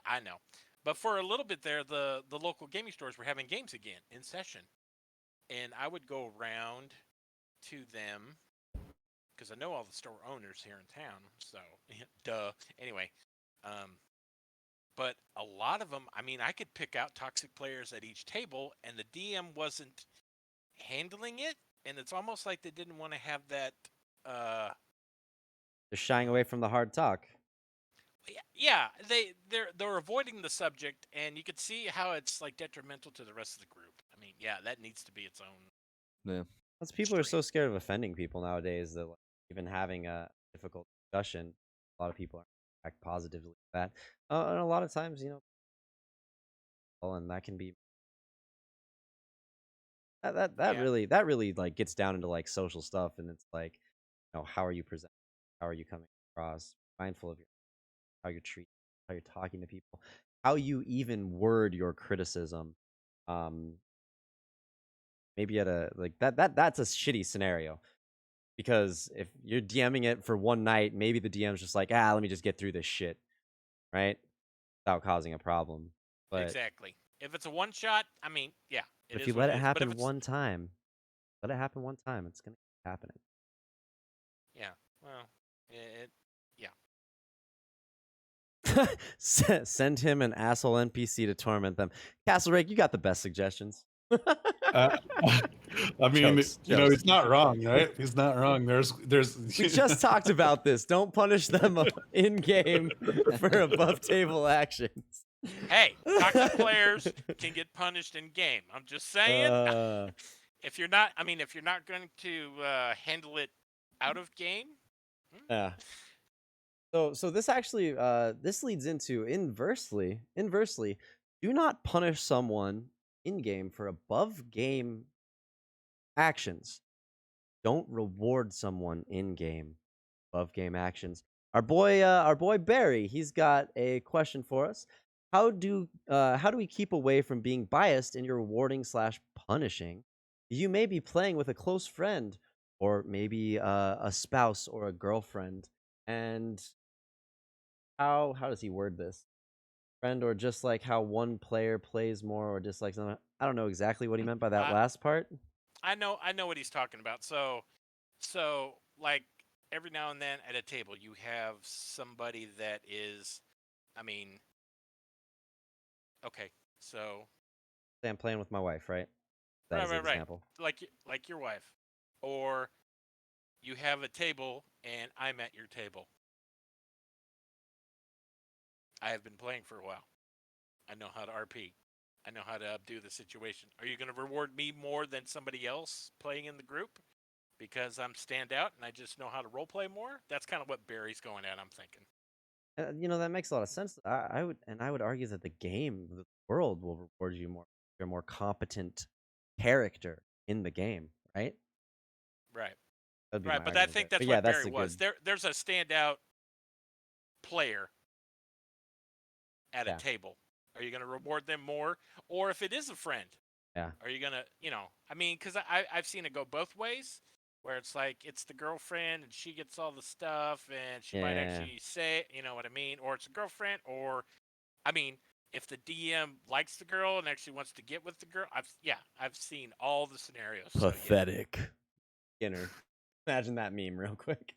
I know, but for a little bit there, the local gaming stores were having games again in session, and I would go around to them because I know all the store owners here in town. So, duh. Anyway, but a lot of them, I mean, I could pick out toxic players at each table, and the DM wasn't handling it, and it's almost like they didn't want to have that. They're shying away from the hard talk. Yeah, they're avoiding the subject, and you could see how it's like detrimental to the rest of the group. I mean, yeah, that needs to be its own. Yeah. Plus, people are so scared of offending people nowadays that like, even having a difficult discussion, a lot of people act positively with that. And a lot of times, and that can be that Yeah. really like gets down into like social stuff, and it's like, how are you presenting? How are you coming across? Mindful of how you're treating, how you're talking to people, how you even word your criticism. Maybe at a like that's a shitty scenario. Because if you're DMing it for one night, maybe the DM's just like, let me just get through this shit, right? Without causing a problem. But Exactly. If it's a one shot, I mean, yeah, it if is you what let it it is. But if happen it's one time, it's gonna keep happening. yeah, well, yeah. Send him an asshole NPC to torment them. Castle Rake, you got the best suggestions. I mean, Jokes. he's not wrong, right? He's not wrong. There's. We just talked about this. Don't punish them in game for above table actions. Hey, toxic players can get punished in game. I'm just saying. If you're not going to handle it out of game. Yeah. So this actually this leads into inversely, do not punish someone in game for above game actions. Don't reward someone in game above game actions. Our boy Barry, he's got a question for us. How do we keep away from being biased in your rewarding / punishing? You may be playing with a close friend, or maybe a spouse or a girlfriend, and how does he word this? Friend, or just like how one player plays more or dislikes another. I don't know exactly what he meant by that last part. I know what he's talking about. So like every now and then at a table you have somebody that is, I mean, okay, so Say I'm playing with my wife, right? That is the example. Like your wife, or you have a table and I'm at your table. I have been playing for a while. I know how to RP. I know how to updo the situation. Are you going to reward me more than somebody else playing in the group because I'm stand out and I just know how to roleplay more? That's kind of what Barry's going at, I'm thinking. That makes a lot of sense. I would argue that the world will reward you more. You're a more competent character in the game, right? Right. That'd be Right, my but I argument think there. that's But yeah, what that's Barry a was. good. There's a standout player at a Yeah. table. Are you going to reward them more? Or if it is a friend, Yeah. are you going to, I mean, because I've seen it go both ways, where it's like it's the girlfriend and she gets all the stuff and she might Yeah. actually say, you know what I mean? Or it's a girlfriend, or, I mean, if the DM likes the girl and actually wants to get with the girl, I've seen all the scenarios. Pathetic. So, yeah. Skinner. Imagine that meme real quick.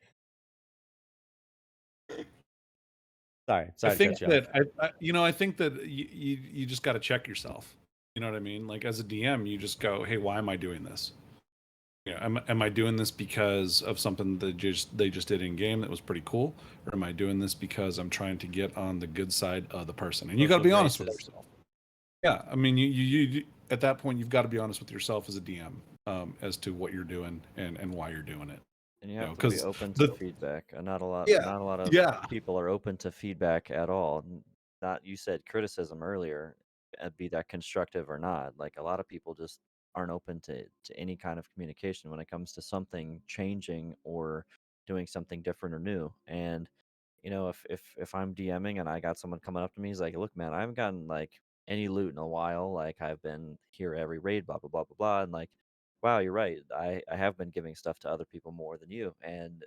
Sorry. I think that I think that you just got to check yourself. You know what I mean? Like as a DM, you just go, "Hey, why am I doing this?" am I doing this because of something that they just did in game that was pretty cool, or am I doing this because I'm trying to get on the good side of the person? And you got to Social be honest with graces. yourself. Yeah, I mean, you at that point you've got to be honest with yourself as a DM, as to what you're doing and why you're doing it. And you You know, have to be 'cause open to the feedback. And not a lot yeah, not a lot of yeah, people are open to feedback at all. Not you said criticism earlier, be that constructive or not. Like a lot of people just aren't open to any kind of communication when it comes to something changing or doing something different or new. And if I'm DMing and I got someone coming up to me, he's like, "Look, man, I haven't gotten like any loot in a while. Like I've been here every raid, blah blah blah blah blah." And like, wow, you're right. I have been giving stuff to other people more than you, and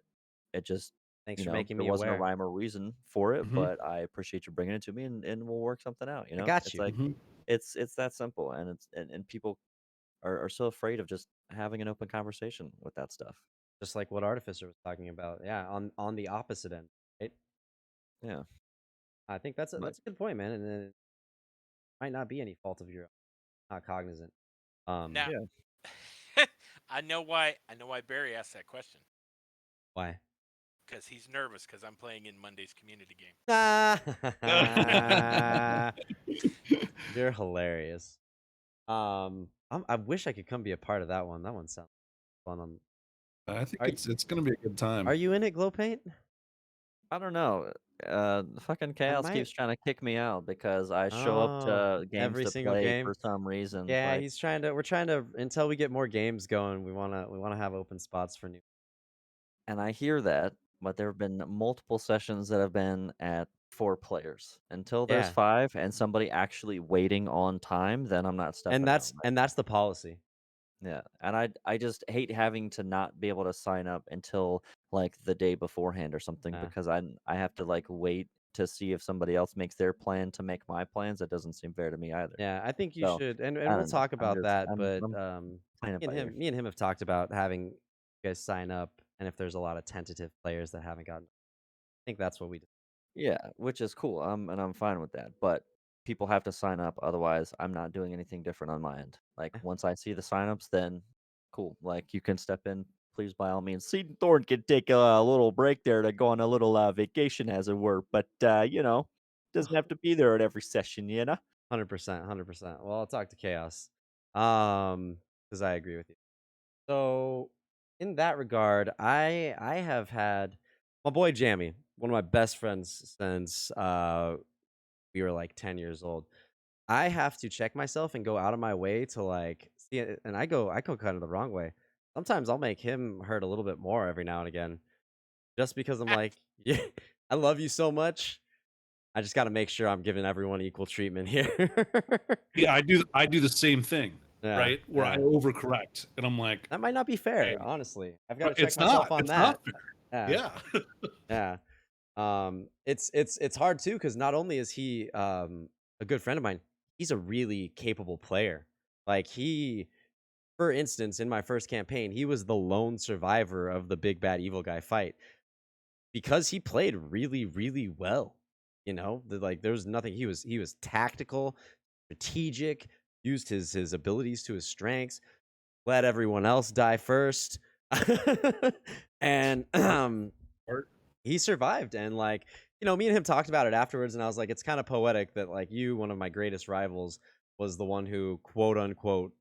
it just Thanks for making there me wasn't a aware. rhyme or reason for it, hmm but I appreciate you bringing it to me, and we'll work something out. I got It's you. like hmm it's that simple, and and people are so afraid of just having an open conversation with that stuff. Just like what Artificer was talking about. Yeah, on the opposite end, right? Yeah, I think that's but a good point, man. And it might not be any fault of your own. Not cognizant. Now, yeah, I know why Barry asked that question Why? because he's nervous because I'm playing in Monday's community game. You're hilarious. I wish I could come be a part of that one. That one sounds fun. I think Are it's going to be a good time. are you in it, Glow Paint? I don't know. Fucking I Chaos might. keeps trying to kick me out because I show up Oh, to games every to single play game. for some reason. Yeah, Like, he's trying to. We're trying to until we get more games going. We wanna have open spots for new. and I hear that, but there have been multiple sessions that have been at 4 players. Until there's Yeah, 5 and somebody actually waiting on time, then I'm not and stepping out. that's the policy. Yeah, and I just hate having to not be able to sign up until like the day beforehand or something Yeah, because I have to like wait to see if somebody else makes their plan to make my plans. That doesn't seem fair to me either. yeah. I think you So should, and I we'll don't know. talk about that. But I'm playing it by ear. me and him have talked about having you guys sign up, and if there's a lot of tentative players that haven't gotten, I think that's what we do. Yeah, which is cool. And I'm fine with that. But people have to sign up, otherwise I'm not doing anything different on my end. Like Yeah, once I see the signups, then cool. Like you can step in, please by all means. Seed and Thorn can take a little break there to go on a little vacation, as it were. But doesn't have to be there at every session, 100%, 100%. Well, I'll talk to Chaos, because I agree with you. So, in that regard, I have had my boy Jammy, one of my best friends since we were like 10 years old. I have to check myself and go out of my way to like see it, and I go kind of the wrong way. Sometimes I'll make him hurt a little bit more every now and again, just because I'm like, yeah, I love you so much. I just got to make sure I'm giving everyone equal treatment here. Yeah, I do the same thing, Yeah, right? Where I yeah. overcorrect, and I'm like, That might not be hey, fair, honestly. I've got to but check myself on it's not that. fair. Yeah, Yeah, yeah. It's hard too because not only is he a good friend of mine, he's a really capable player. Like for instance, in my first campaign, he was the lone survivor of the big bad evil guy fight because he played really, really well. Like there was nothing. He was tactical, strategic, used his abilities to his strengths, let everyone else die first, and Or- he survived. And like me and him talked about it afterwards, and I was like, it's kind of poetic that like you, one of my greatest rivals, was the one who quote unquote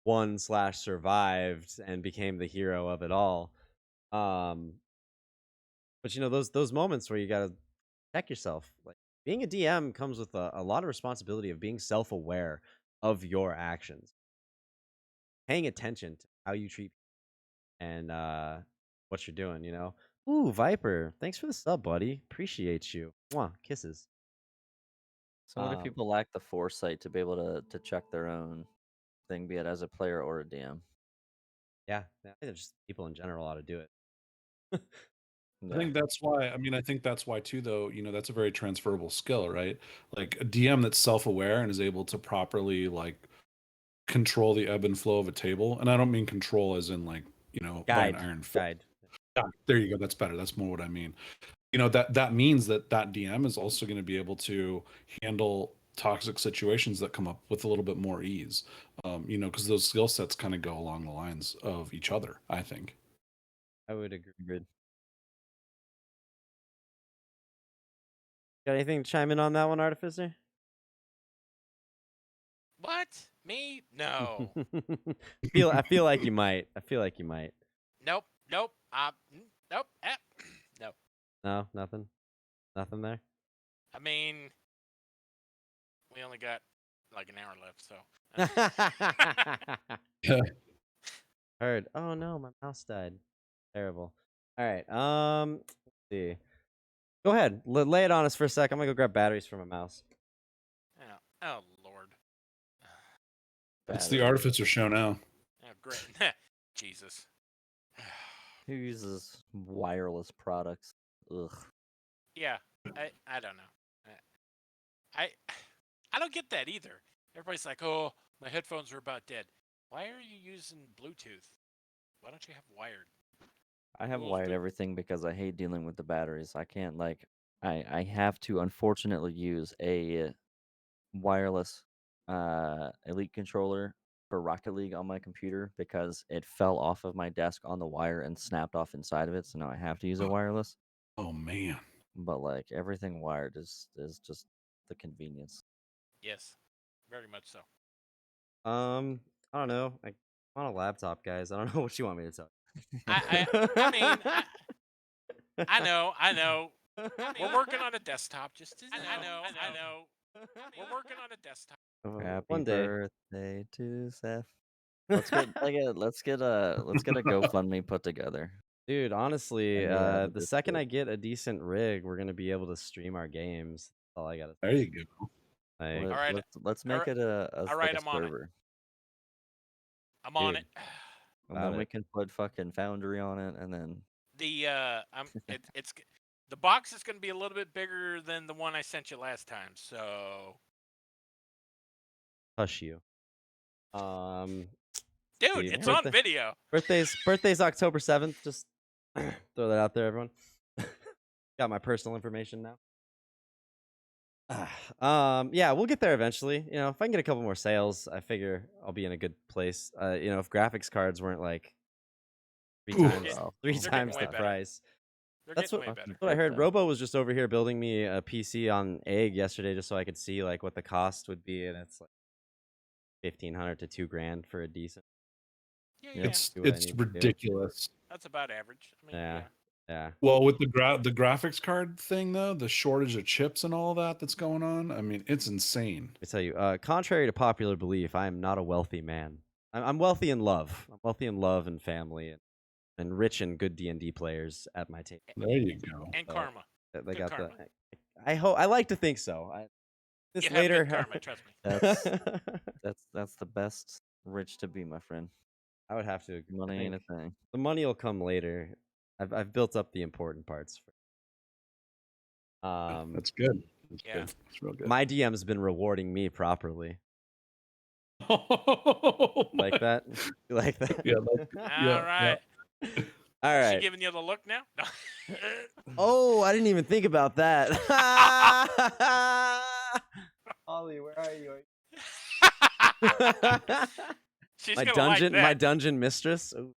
won/survived and became the hero of it all. um but those moments where you gotta check yourself, like being a DM comes with a lot of responsibility of being self-aware of your actions, paying attention to how you treat and what you're doing. Ooh, Viper, thanks for the sub, buddy. Appreciate you. Mwah, kisses. So what if people lack the foresight to be able to check their own thing, be it as a player or a DM? Yeah, I think just people in general ought to do it. I Yeah. think that's why. I mean, I think that's why too, though. That's a very transferable skill, right? Like a DM that's self-aware and is able to properly like control the ebb and flow of a table, and I don't mean control as in like by an Guide, iron fist. guide. Yeah, there you go. That's better. That's more what I mean. That means that DM is also going to be able to handle toxic situations that come up with a little bit more ease. You know, because those skill sets kind of go along the lines of each other, I think. I would agree. Agreed. Got anything to chime in on that one, Artificer? What? Me? No. I feel like you might. I feel like you might. Nope. Nope. Nope. No. No, nothing. Nothing there. I mean, we only got like an hour left, so. Heard. Oh no, my mouse died. Terrible. All right. Let's see. Go ahead. Lay it on us for a sec. I'm gonna go grab batteries for my mouse. Oh Lord. It's the Battery. Artificer show now. Oh, great. Jesus. Who uses wireless products? Ugh. Yeah, I don't know. I don't get that either. Everybody's like, "Oh, my headphones are about dead." Why are you using Bluetooth? Why don't you have wired? I have Rules wired do- everything because I hate dealing with the batteries. I can't I have to unfortunately use a wireless Elite controller for Rocket League on my computer because it fell off of my desk on the wire and snapped off inside of it. So now I have to use a wireless. Oh man. But like everything wired is just the convenience. Yes, very much so. I don't know. I'm on a laptop, guys. I don't know what you want me to tell I mean, I know. We're working on a desktop. Just to I know. We're working on a desktop. Happy One day. birthday to Seth. Let's get let's get a GoFundMe put together. Dude, honestly, And yeah, the second I get a decent rig, we're gonna be able to stream our games. That's all I gotta say. There you go. Like, All right. Let's make it a All right, like a I'm on it. server. I'm on Dude. it. And Got then we it. can put fucking Foundry on it, and then It's the box is going to be a little bit bigger than the one I sent you last time. So, hush you. dude, see, it's on video. Birthday's October 7th. Just throw that out there, everyone. Got my personal information now. Yeah, we'll get there eventually. You know, if I can get a couple more sales, I figure I'll be in a good place. You know, if graphics cards weren't like three Oof. times Wow. three They're getting times way the better. price. They're That's getting what- way better. What I heard, Okay. Robo was just over here building me a PC on Egg yesterday, just so I could see like what the cost would be, and it's like $1,500 to $2,000 for a decent. Yeah, Yeah. yeah. It's Do what I need to do. ridiculous. That's about average. I mean, Yeah. yeah. Yeah. Well, with the graphics card thing though, the shortage of chips and all that's going on, I mean, it's insane. Let me tell you, contrary to popular belief, I am not a wealthy man. I'm wealthy in love. I'm wealthy in love and family, and rich and good D&D players at my table. There you go. And So, karma. They Good got karma. I hope. I like to think so. This You have later. good karma, trust me. That's the best rich to be, my friend. I would have to agree. I Money ain't a think thing. the money will come later. I've built up the important parts. That's good. That's Yeah. good. It's real good. My DM's been rewarding me properly. Oh Like my- that? You like that? Yeah. All right. All Is she right. giving you the look now? No. Oh, I didn't even think about that. Ollie, where are you? She's my gonna dungeon, like my that. dungeon mistress. Ooh,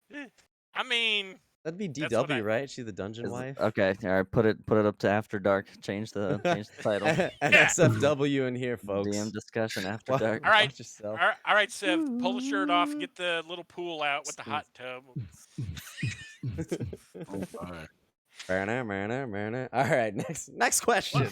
I mean, that'd be That's what DW, I- right? She's the dungeon Is- wife. Okay, all right. Put it up to After Dark. Change the title. NSFW in here, folks. DM discussion After Wa- Dark. All right. Watch yourself. all right, Seth, pull the shirt off and get the little pool out with the hot tub. Oh my. All right, next question.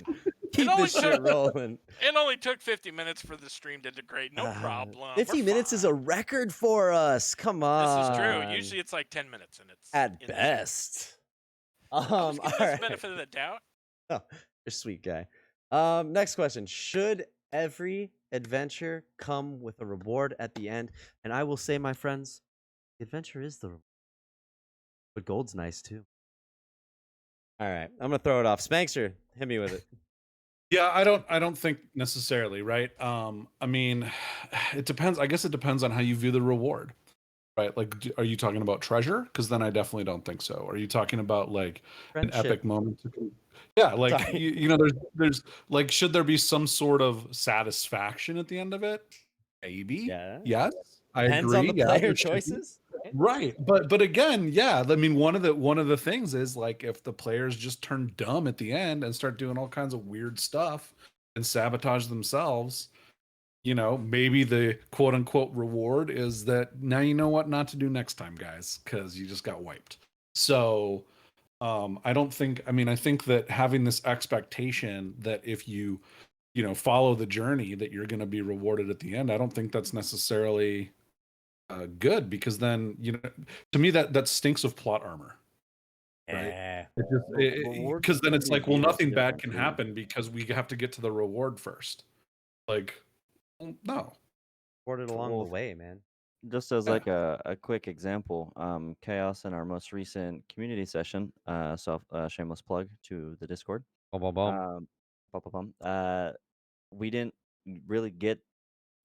Keep only this shit rolling. It only took 50 minutes for the stream to degrade. No problem. 50 We're minutes is a fine. record for us. Come on. This is true. Usually it's like 10 minutes, and it's at in the- best. I was All giving us right. the benefit of the doubt. Oh, you're a sweet guy. Next question. Should every adventure come with a reward at the end? And I will say, my friends, the adventure is the reward. But gold's nice too. All right, I'm gonna throw it off. Spankster, hit me with it. Yeah, I don't think necessarily, right? I mean, it depends. I guess it depends on how you view the reward. Right? Like, are you talking about treasure? Because then I definitely don't think so. Are you talking about like an Friendship. epic moment? Yeah, like Sorry. you know, there's like, should there be some sort of satisfaction at the end of it? Maybe. Yeah. Yes, I Depends on agree. the Yeah, player there should be. choices. Right? Right, but again, yeah. I mean, one of the things is like if the players just turn dumb at the end and start doing all kinds of weird stuff and sabotage themselves, maybe the quote unquote reward is that now you know what not to do next time, guys, because you just got wiped. So I don't think, I mean, I think that having this expectation that if you follow the journey that you're going to be rewarded at the end, I don't think that's necessarily good, because then, to me that stinks of plot armor, right? Yeah. It just Rewards because then in it's like, well, D&D looks nothing bad different can too. happen because we have to get to the reward first. Like, well, no. Supported along the Well, way, man. just as Yeah. like a quick example, Chaos in our most recent community session, shameless plug to the Discord. Boom, boom, boom. Bum, bum, bum, we didn't really get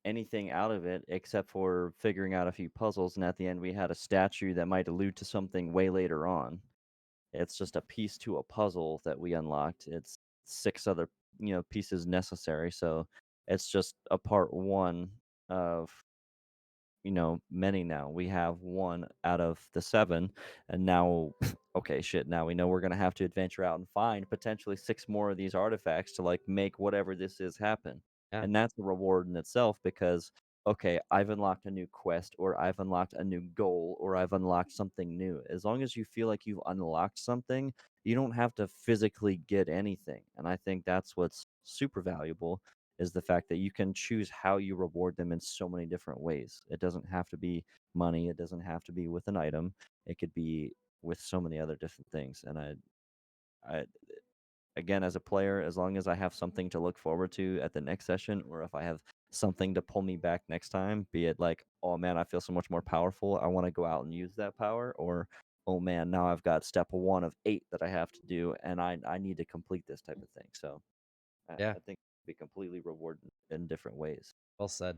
anything out of it except for figuring out a few puzzles, and at the end we had a statue that might allude to something way later on. It's just a piece to a puzzle that we unlocked. It's 6 other, pieces necessary, so it's just a part 1 of, many now. We have 1 out of the 7, and now okay, shit, now we know we're gonna have to adventure out and find potentially 6 more of these artifacts to, like, make whatever this is happen. Yeah. And that's a reward in itself because, okay, I've unlocked a new quest, or I've unlocked a new goal, or I've unlocked something new. As long as you feel like you've unlocked something, you don't have to physically get anything, and I think that's what's super valuable, is the fact that you can choose how you reward them in so many different ways. It doesn't have to be money, it doesn't have to be with an item. It could be with so many other different things. And I again, as a player, as long as I have something to look forward to at the next session, or if I have something to pull me back next time, be it like, oh man, I feel so much more powerful, I want to go out and use that power, or oh man, now I've got step 1 of 8 that I have to do, and I need to complete this type of thing. So Yeah. I think it be completely rewarded in different ways. Well said.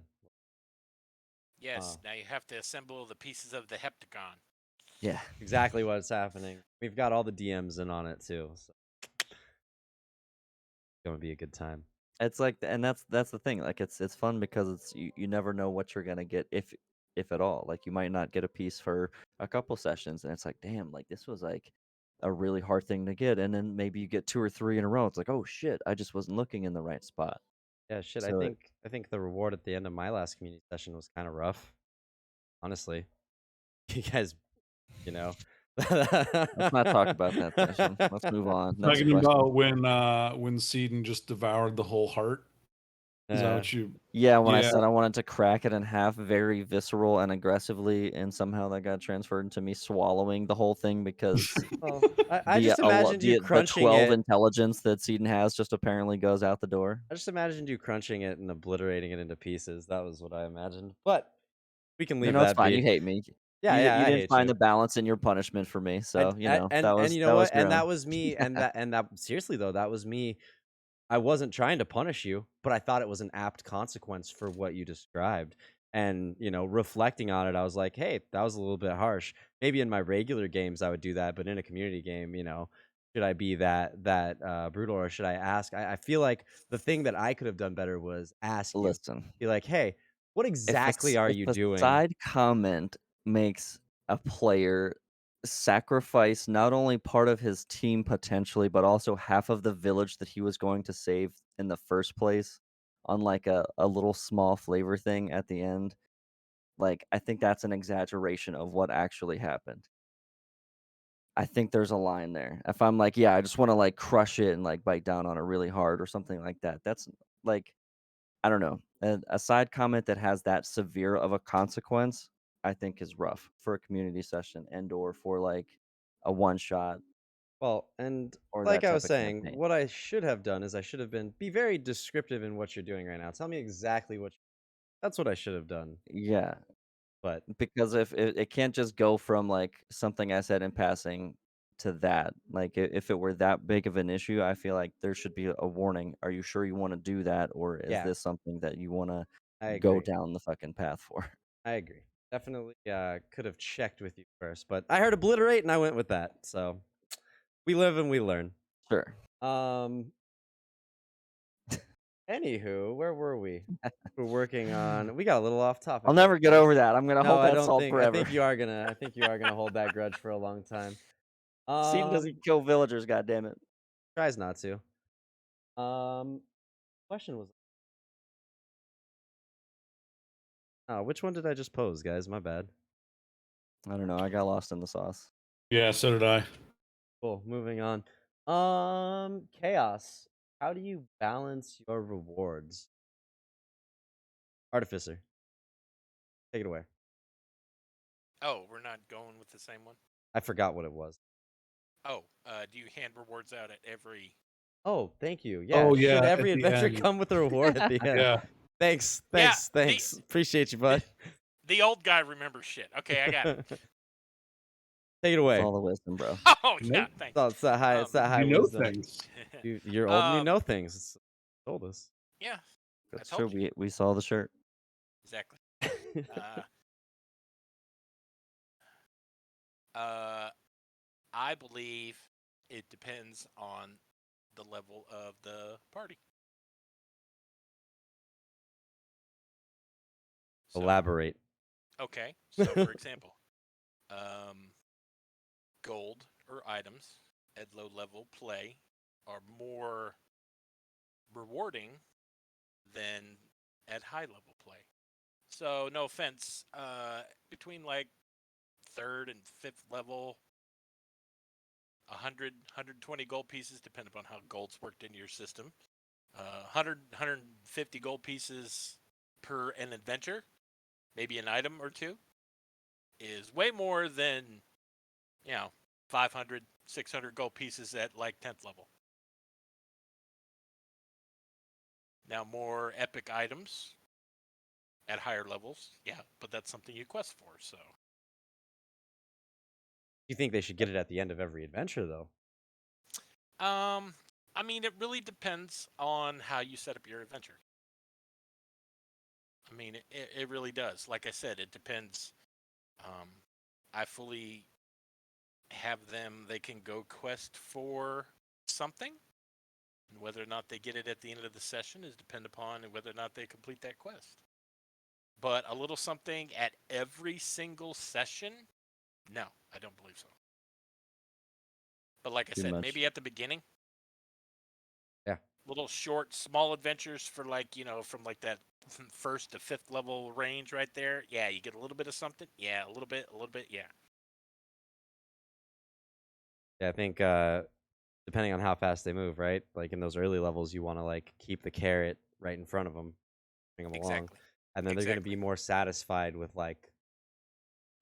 Yes. Now you have to assemble the pieces of the heptagon. Yeah. Exactly what's happening. We've got all the DMs in on it too. So it's gonna be a good time. It's like, and that's the thing. Like it's fun because you never know what you're gonna get, if at all. Like you might not get a piece for a couple sessions, and it's like, damn, like this was like a really hard thing to get, and then maybe you get 2 or 3 in a row. It's like, oh shit, I just wasn't looking in the right spot. Yeah, shit. So I think the reward at the end of my last community session was kind of rough. Honestly, you guys, you know. let's not talk about that session. Let's move on. Next Talking question. about when Seedon just devoured the whole heart. Is that what you? Yeah, when I Yeah. said I wanted to crack it in half very visceral and aggressively, and somehow that got transferred into me swallowing the whole thing because Well, I just imagined you the crunching 12 it. intelligence that Seedon has just apparently goes out the door. I just imagined you crunching it and obliterating it into pieces. That was what I imagined. But we can leave No, it's that fine. You be. hate me. Yeah, yeah, You I didn't hate find you. the balance in your punishment for me, so And you know that was what? your And that own. was me. And that seriously though, that was me. I wasn't trying to punish you, but I thought it was an apt consequence for what you described. And, reflecting on it, I was like, hey, that was a little bit harsh. Maybe in my regular games I would do that, but in a community game, should I be that brutal, or should I ask? I feel like the thing that I could have done better was ask you, Listen, be like, hey, what exactly are if you a doing? side comment makes a player sacrifice not only part of his team potentially, but also half of the village that he was going to save in the first place, on like a little small flavor thing at the end, like I think that's an exaggeration of what actually happened. I think there's a line there. If I'm like, yeah, I just want to like crush it and like bite down on it really hard or something like that. That's like, I don't know. A side comment that has that severe of a consequence, I think is rough for a community session and or for like a one shot Well, and or like that I type was of saying, campaign. what I should have done is I should have be very descriptive in what you're doing right now. Tell me exactly that's what I should have done. Yeah, But because if it can't just go from like something I said in passing to that. Like if it were that big of an issue, I feel like there should be a warning. Are you sure you want to do that, or is yeah, this something that you want to I go agree. down the fucking path for? I agree. Definitely could have checked with you first, but I heard obliterate and I went with that. So we live and we learn. Sure. Anywho, where were we? We're working on. We got a little off topic. I'll never get over that. I'm gonna No, hold I that don't salt think. forever. I think you are gonna. I think you are gonna hold that grudge for a long time. Steam doesn't kill villagers. God damn it. Tries not to. Question was. Oh, which one did I just pose, guys? My bad. I don't know. I got lost in the sauce. Yeah, so did I. Cool. Moving on. Chaos. How do you balance your rewards? Artificer. Take it away. Oh, we're not going with the same one. I forgot what it was. Oh, do you hand rewards out at every? Oh, thank you. Yeah. Oh, Should yeah, every at the adventure end. come with a reward at the end? Yeah. Thanks. Yeah, Thanks. Appreciate you, bud. The old guy remembers shit. Okay, I got it. Take it away. It's all the wisdom, bro. Oh yeah, thanks. It's that high. It's that high You know wisdom. things. You're old and you know things. It's told us. Yeah, That's I true. told you. We saw the shirt. Exactly. I believe it depends on the level of the party. So, Elaborate. okay, so for example, gold or items at low level play are more rewarding than at high level play. So no offense, between like third and fifth level, 120 gold pieces, depending upon how gold's worked into your system. 150 gold pieces per an adventure, maybe an item or two, is way more than, 500, 600 gold pieces at like 10th level. Now, more epic items at higher levels, yeah, but that's something you quest for, so. You think they should get it at the end of every adventure, though? I mean, it really depends on how you set up your adventure. I mean, it really does. Like I said, it depends. I fully have them, they can go quest for something, and whether or not they get it at the end of the session is depend upon whether or not they complete that quest. But a little something at every single session, no, I don't believe so. But like I said, maybe at the beginning. Yeah. Little short, small adventures for from like that first to fifth level range right there. Yeah, you get a little bit of something. Yeah, a little bit, yeah. Yeah, I think depending on how fast they move, right? Like in those early levels, you want to like keep the carrot right in front of them, bring them along, and then they're going to be more satisfied with like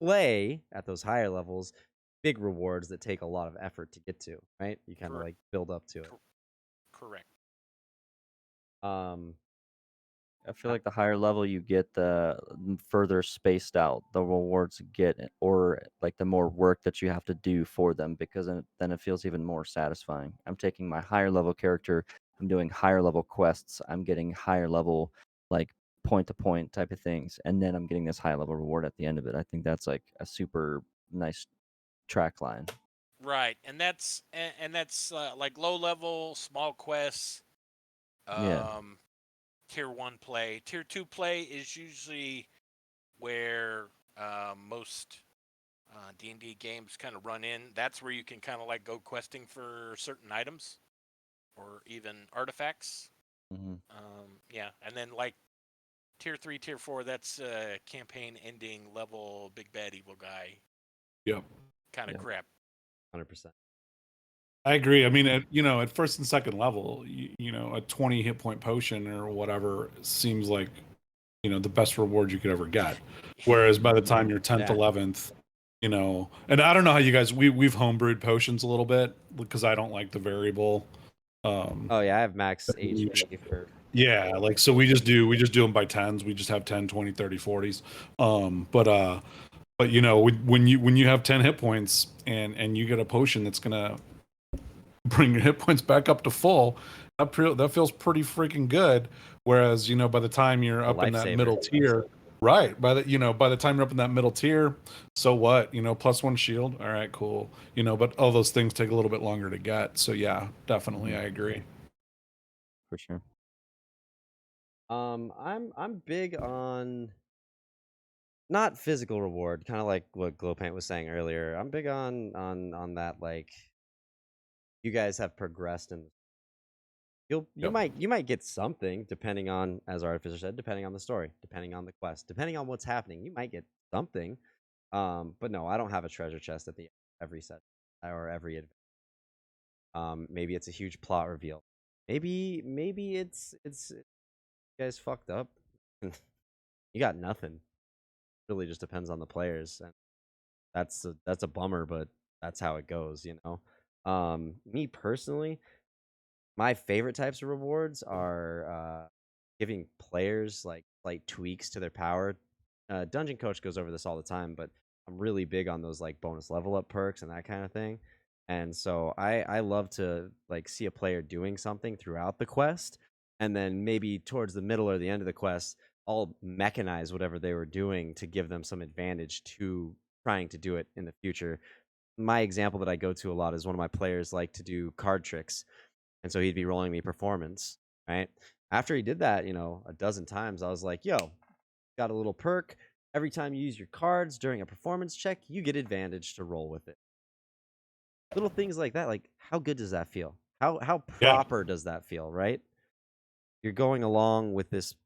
play at those higher levels, big rewards that take a lot of effort to get to, right? You kind of like build up to it. Correct. I feel like the higher level you get, the further spaced out the rewards get, or like the more work that you have to do for them, because then it feels even more satisfying. I'm taking my higher level character, I'm doing higher level quests, I'm getting higher level like point to point type of things, and then I'm getting this high level reward at the end of it. I think that's like a super nice track line. Right, and that's like low level small quests. Yeah. Tier 1 play. Tier 2 play is usually where most D&D games kind of run in. That's where you can kind of like go questing for certain items or even artifacts. Mm-hmm. Yeah, and then like Tier 3, Tier 4, that's campaign ending level big bad evil guy. Yep. Kind of crap. 100%. I agree. I mean, at first and second level, a 20 hit point potion or whatever seems like, the best reward you could ever get. Whereas by the time you're 10th, 11th, and I don't know how you guys, we've homebrewed potions a little bit because I don't like the variable. Oh yeah, I have max HP for. Yeah, like so we just do them by tens. We just have 10, 20, 30, 40s. But when you have 10 hit points and you get a potion that's gonna bring your hit points back up to full, that feels pretty freaking good. Whereas by the time you're up in that middle tier, Right. By the time you're up in that middle tier, so what? +1 shield. All right, cool. But all those things take a little bit longer to get. So yeah, definitely, I agree. For sure. I'm big on not physical reward, kind of like what Glowpaint was saying earlier. I'm big on that, like, you guys have progressed and you Yep. might get something depending on, as Artificer said, depending on the story, depending on the quest, depending on what's happening. You might get something. But no, I don't have a treasure chest at the every set or every adventure. Maybe it's a huge plot reveal. Maybe it's you guys fucked up. You got nothing. Really just depends on the players, and that's a bummer, but that's how it goes, you know. Me personally, my favorite types of rewards are giving players like slight tweaks to their power. Dungeon Coach goes over this all the time, but I'm really big on those like bonus level up perks and that kind of thing. And so I love to like see a player doing something throughout the quest, and then maybe towards the middle or the end of the quest, I'll mechanize whatever they were doing to give them some advantage to trying to do it in the future. My example that I go to a lot is one of my players like to do card tricks, and so he'd be rolling me performance, right? After he did that, a dozen times, I was like, yo, got a little perk. Every time you use your cards during a performance check, you get advantage to roll with it. Little things like that, like how good does that feel? How Yeah. proper does that feel, right? You're going along with this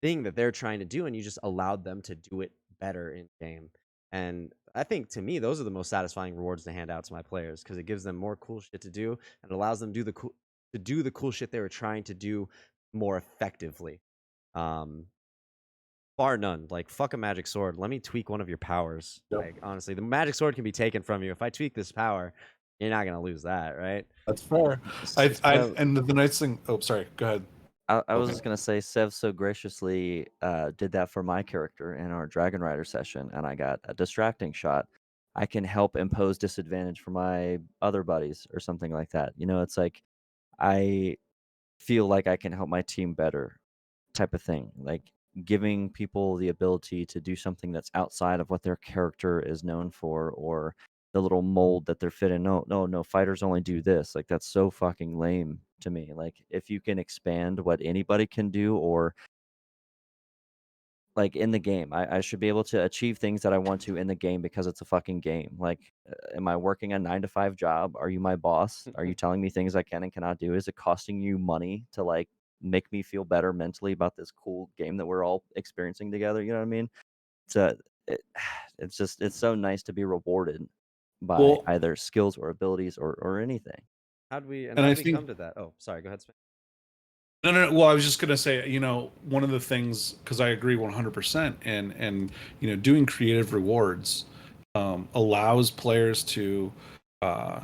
thing that they're trying to do, and you just allowed them to do it better in game. And I think to me, those are the most satisfying rewards to hand out to my players because it gives them more cool shit to do and allows them to do the cool shit they were trying to do more effectively. Um, Bar none. Like fuck a magic sword. Let me tweak one of your powers. Yep. Like honestly, the magic sword can be taken from you. If I tweak this power, you're not gonna lose that, right? That's fair. I So and the nice thing. Oh, sorry. Go ahead. I was Okay. just gonna say, Sev so graciously did that for my character in our Dragon Rider session, and I got a distracting shot. I can help impose disadvantage for my other buddies or something like that. It's like I feel like I can help my team better, type of thing. Like giving people the ability to do something that's outside of what their character is known for, or the little mold that they're fit in. No, no, no, fighters only do this. Like that's so fucking lame to me. Like if you can expand what anybody can do, or like in the game, I should be able to achieve things that I want to in the game because it's a fucking game. Like, am I working a 9 to 5 job? Are you my boss? Are you telling me things I can and cannot do? Is it costing you money to like make me feel better mentally about this cool game that we're all experiencing together? You know what I mean? So it, it's so nice to be rewarded by Well, either skills or abilities or anything. and How I do we think come to that? Oh, sorry. Go ahead, Spen. no, no, no. Well, I was just gonna say, one of the things, because I agree 100%, and doing creative rewards allows players to uh,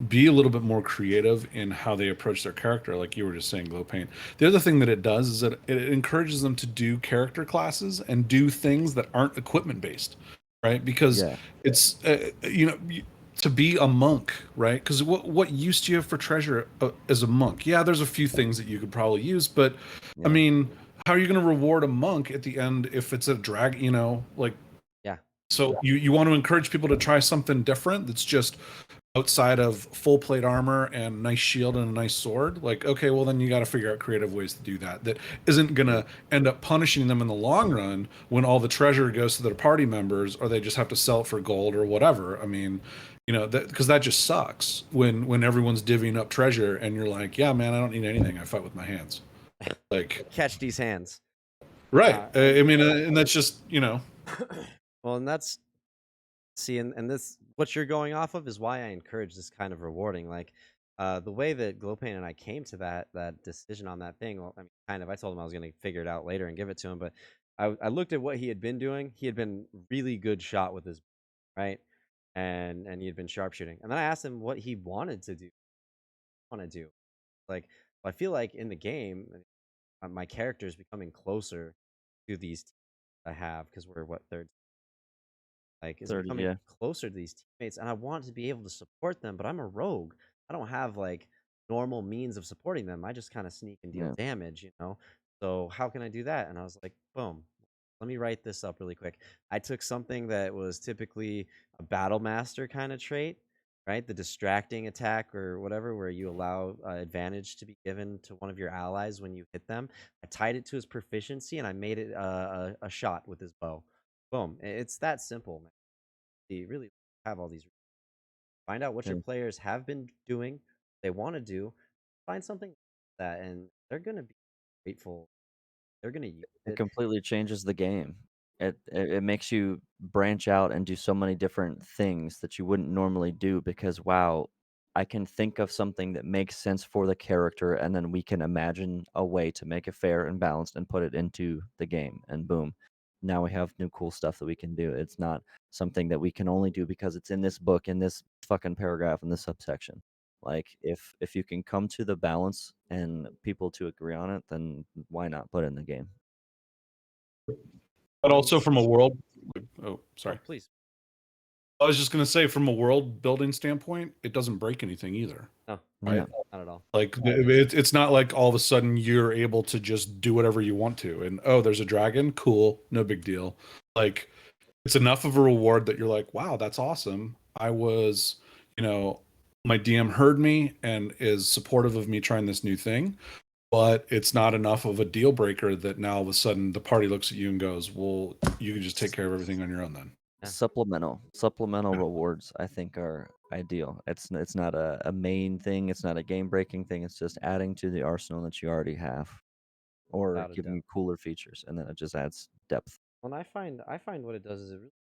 be a little bit more creative in how they approach their character, like you were just saying, Glow Paint. The other thing that it does is that it encourages them to do character classes and do things that aren't equipment based, right? Because Yeah, it's to be a monk, right? Because what use do you have for treasure as a monk? Yeah, there's a few things that you could probably use, but I yeah, mean, how are you going to reward a monk at the end if it's a drag? Like, Yeah. so you want to encourage people to try something different that's just outside of full plate armor and nice shield and a nice sword. Like, okay, well then you got to figure out creative ways to do that that isn't yeah. gonna end up punishing them in the long run when all the treasure goes to their party members, or they just have to sell it for gold or whatever. I mean, because that just sucks when everyone's divvying up treasure and you're like, yeah, man, I don't need anything, I fight with my hands. Like, Catch these hands. right. Nah, I mean, and that's just well, and that's see, and this what you're going off of is why I encourage this kind of rewarding. Like, the way that Glowpaint and I came to that decision on that thing. Well, I mean, kind of. I told him I was going to figure it out later and give it to him, but I looked at what he had been doing. He had been really good shot with his right, and he had been sharpshooting. And then I asked him what he wanted to do. Want to do like I feel like in the game, my character is becoming closer to these teams I have because we're what third, like is 30. becoming Yeah, closer to these teammates, and I want to be able to support them, but I'm a rogue. I don't have like normal means of supporting them. I just kind of sneak and deal yeah. damage. So how can I do that? And I was like, boom. Let me write this up really quick. I took something that was typically a battle master kind of trait, right? The distracting attack or whatever, where you allow advantage to be given to one of your allies when you hit them. I tied it to his proficiency and I made it a shot with his bow. Boom. It's that simple, man. You really have all these. Find out what your Yeah. players have been doing, they want to do. Find something like that, and they're gonna be grateful. They're gonna use It it. completely changes the game. It makes you branch out and do so many different things that you wouldn't normally do because, wow, I can think of something that makes sense for the character, and then we can imagine a way to make it fair and balanced and put it into the game, and boom, now we have new cool stuff that we can do. It's not something that we can only do because it's in this book, in this fucking paragraph, in this subsection. Like, if you can come to the balance and people to agree on it, then why not put it in the game? But also from a world. Oh, Oh, sorry. please. I was just gonna say, from a world building standpoint, it doesn't break anything either. No, Right. Yeah. not at all. Like it's not like all of a sudden you're able to just do whatever you want to, and oh, there's a dragon, cool, no big deal. Like it's enough of a reward that you're like, wow, that's awesome. I was, my DM heard me and is supportive of me trying this new thing, but it's not enough of a deal breaker that now all of a sudden the party looks at you and goes, well, you can just take care of everything on your own then. Yeah. Supplemental rewards, I think, are ideal. It's not a main thing. It's not a game breaking thing. It's just adding to the arsenal that you already have, or Without a giving doubt. you cooler features, and then it just adds depth. Well, and I find what it does is it really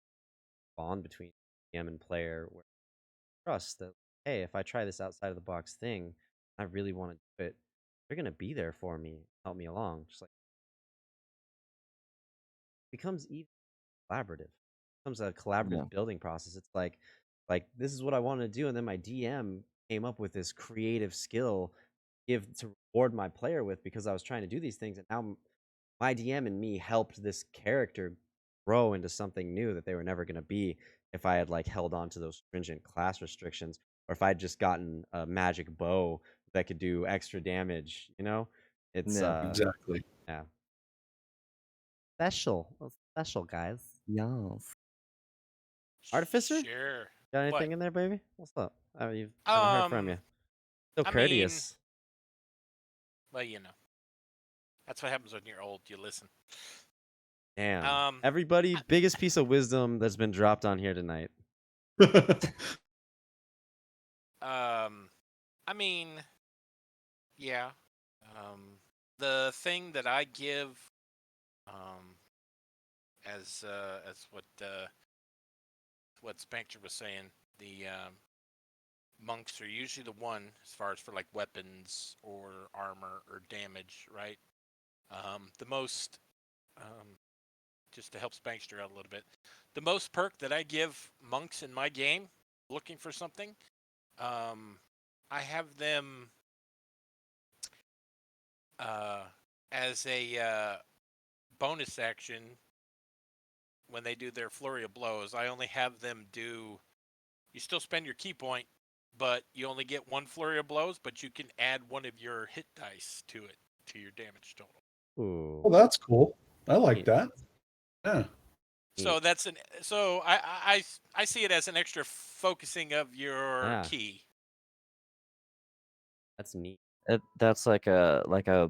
bond between GM and player, where trust that, hey, if I try this outside of the box thing, I really want to do it. They're gonna be there for me, help me along. Just like becomes even collaborative. Becomes a Yeah. collaborative building process. It's like this is what I want to do, and then my DM came up with this creative skill give to reward my player with because I was trying to do these things, and now my DM and me helped this character grow into something new that they were never going to be if I had like held on to those stringent class restrictions, or if I'd just gotten a magic bow that could do extra damage. It's Yeah. Exactly. yeah, special, special guys. Yes. Artificer, Sure. got What? anything in there, baby? What's up? You haven't heard from you. So I mean, courteous. well, that's what happens when you're old. You listen. Damn. Everybody, I- biggest piece of wisdom that's been dropped on here tonight. I mean, yeah. The thing that I give, as what Spankter was saying, the monks are usually the one as far as for like weapons or armor or damage, right? The most, just to help Spankster out a little bit, the most perk that I give monks in my game, looking for something, I have them as a bonus action when they do their flurry of blows. I only have them do. You still spend your key point, but you only get one flurry of blows. But you can add one of your hit dice to it to your damage total. Ooh. Well, that's cool. I like Neat. that. Yeah. So that's an. So I see it as an extra focusing of your Yeah. key. That's neat. That's like a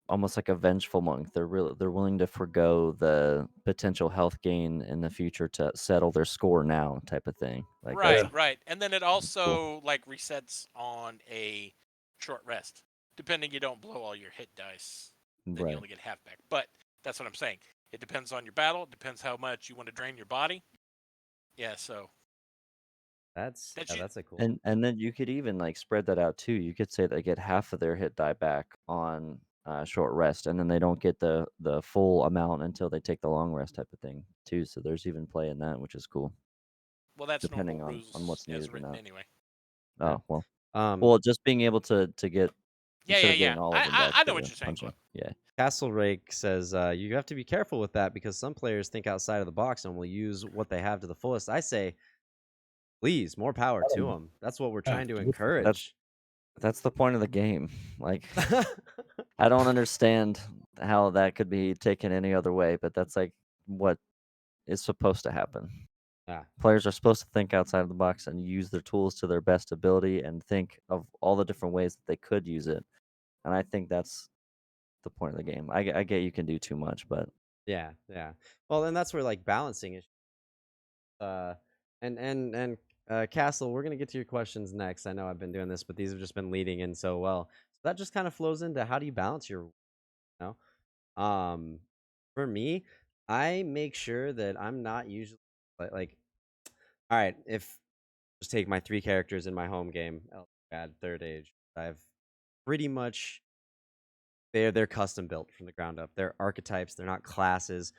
almost like a vengeful monk. They're willing to forego the potential health gain in the future to settle their score now, type of thing. Like Right, that's right. And then it cool. also like resets on a short rest. Depending you don't blow all your hit dice, then you Right. only get half back. But that's what I'm saying. It depends on your battle, it depends how much you want to drain your body. Yeah, so That's that yeah, you that's a cool. And then you could even like spread that out too. You could say they get half of their hit die back on short rest, and then they don't get the full amount until they take the long rest, type of thing too. So there's even play in that, which is cool, well that's depending normal on rules what's as needed or written not. anyway. Oh well, Um, just being able to get instead of Yeah. getting all of them back I to know what the you're saying, punching. Cliff. Yeah. Castle Rake says you have to be careful with that because some players think outside of the box and will use what they have to the fullest. I say, please, more power to them. That's what we're trying to encourage. That's the point of the game. Like I don't understand how that could be taken any other way, but that's like what is supposed to happen. Yeah. Players are supposed to think outside of the box and use their tools to their best ability and think of all the different ways that they could use it. And I think that's the point of the game. I get you can do too much, but Yeah. Yeah. Well, and that's where like balancing is. Uh, and Castle, we're gonna get to your questions next. I know I've been doing this, but these have just been leading in so well. So that just kind of flows into how do you balance your, you know? For me, I make sure that I'm not usually like all right, if just take my 3 characters in my home game, Elfad, Third Age. I've pretty much they're custom built from the ground up. They're archetypes, they're not classes.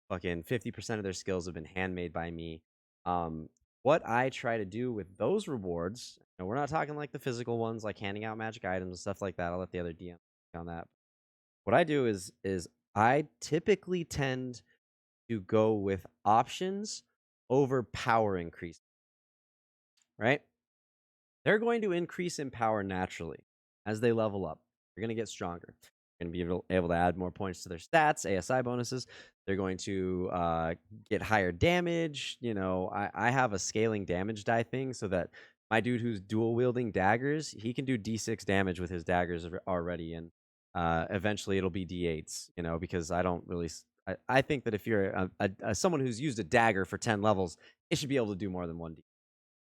Fucking 50% of their skills have been handmade by me. What I try to do with those rewards, and we're not talking like the physical ones, like handing out magic items and stuff like that. I'll let the other DM on that. What I do is I typically tend to go with options over power increase, right? They're going to increase in power naturally as they level up. They're going to get stronger. They're going to be able to add more points to their stats, ASI bonuses. They're going to get higher damage. You know, I have a scaling damage die thing so that my dude who's dual wielding daggers, he can do D6 damage with his daggers already, and eventually it'll be D8s. You know, because I don't really. I think that if you're someone who's used a dagger for 10 levels, it should be able to do more than one D.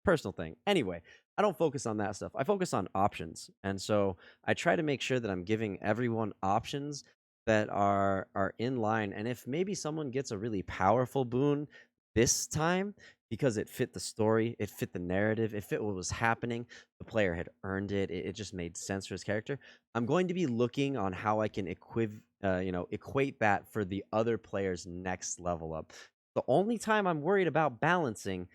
Personal thing. Anyway, I don't focus on that stuff. I focus on options. And so I try to make sure that I'm giving everyone options that are in line. And if maybe someone gets a really powerful boon this time because it fit the story, it fit the narrative, it fit what was happening, the player had earned it, it just made sense for his character, I'm going to be looking on how I can equate that for the other player's next level up. The only time I'm worried about balancing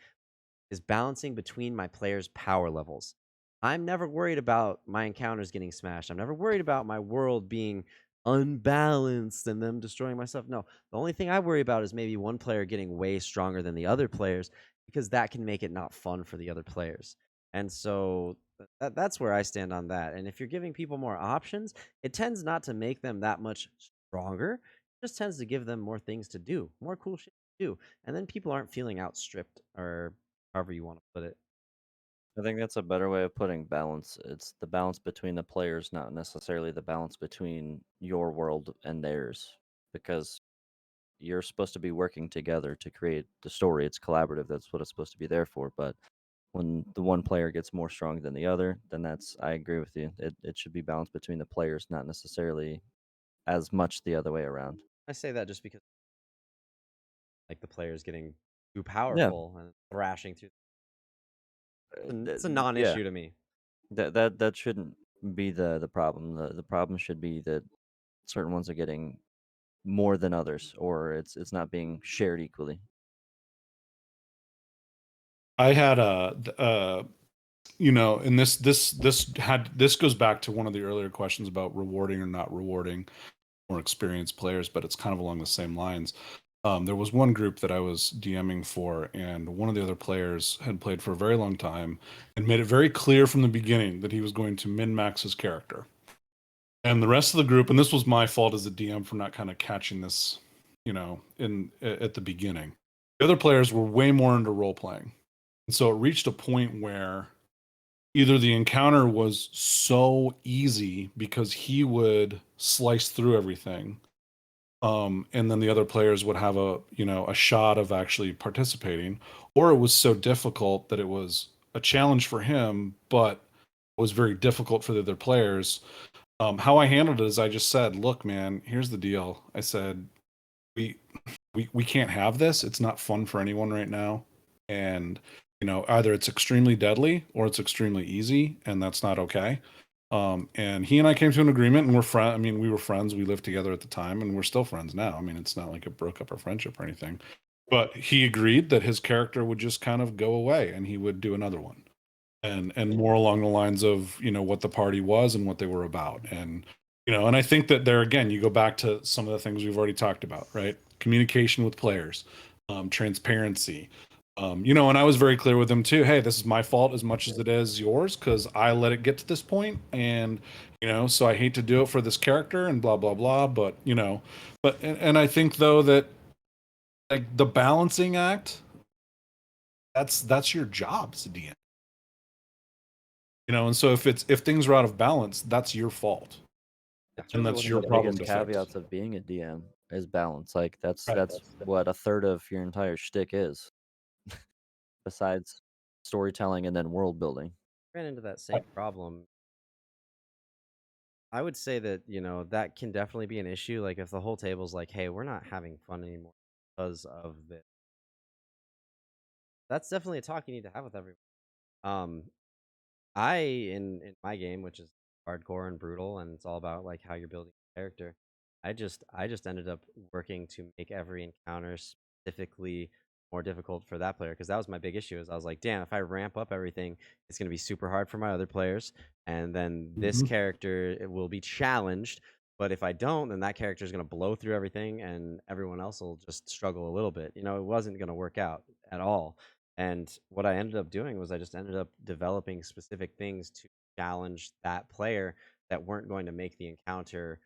is balancing between my players' power levels. I'm never worried about my encounters getting smashed. I'm never worried about my world being unbalanced and them destroying my stuff. No, the only thing I worry about is maybe one player getting way stronger than the other players, because that can make it not fun for the other players. And so that's where I stand on that. And if you're giving people more options, it tends not to make them that much stronger. It just tends to give them more things to do, more cool shit to do. And then people aren't feeling outstripped, or however you want to put it. I think that's a better way of putting balance. It's the balance between the players, not necessarily the balance between your world and theirs, because you're supposed to be working together to create the story. It's collaborative. That's what it's supposed to be there for. But when the one player gets more strong than the other, then I agree with you. It should be balanced between the players, not necessarily as much the other way around. I say that just because like the players getting too Yeah. powerful and thrashing through. It's a Yeah. non-issue to me. That shouldn't be the problem. The problem should be that certain ones are getting more than others, or it's not being shared equally. I had and this goes back to one of the earlier questions about rewarding or not rewarding more experienced players, but it's kind of along the same lines. There was one group that I was DMing for, and one of the other players had played for a very long time and made it very clear from the beginning that he was going to min-max his character. And the rest of the group, and this was my fault as a DM for not kind of catching this, at the beginning. The other players were way more into role playing. And so it reached a point where either the encounter was so easy because he would slice through everything, and then the other players would have a shot of actually participating, or it was so difficult that it was a challenge for him, but was very difficult for the other players. How I handled it is I just said, "Look, man, here's the deal." I said, "We can't have this. It's not fun for anyone right now, and either it's extremely deadly or it's extremely easy, and that's not okay." And he and I came to an agreement, and we're friends. I mean, we were friends. We lived together at the time, and we're still friends now. I mean, it's not like it broke up our friendship or anything. But he agreed that his character would just kind of go away, and he would do another one, and more along the lines of what the party was and what they were about, and I think that there again, you go back to some of the things we've already talked about, right? Communication with players, transparency. And I was very clear with them too. Hey, this is my fault as much as it is yours, because I let it get to this point, and so I hate to do it for this character and blah blah blah. But and I think though that like the balancing act. That's your job as a DM. And so if things are out of balance, that's your fault, It's and really that's one of your the problem biggest to fix. caveats of being a DM is balance. Like Right. that's what a third of your entire shtick is, besides storytelling and then world building. Ran into that same problem. I would say that, that can definitely be an issue. Like if the whole table's like, hey, we're not having fun anymore because of this. That's definitely a talk you need to have with everyone. Um, I in my game, which is hardcore and brutal, and it's all about like how you're building a character. I just ended up working to make every encounter specifically more difficult for that player because that was my big issue. Is I was like, damn, if I ramp up everything, it's gonna be super hard for my other players, and then this character it will be challenged. But if I don't, then that character is gonna blow through everything, and everyone else will just struggle a little bit. It wasn't gonna work out at all. And what I ended up doing was I just ended up developing specific things to challenge that player that weren't going to make the encounter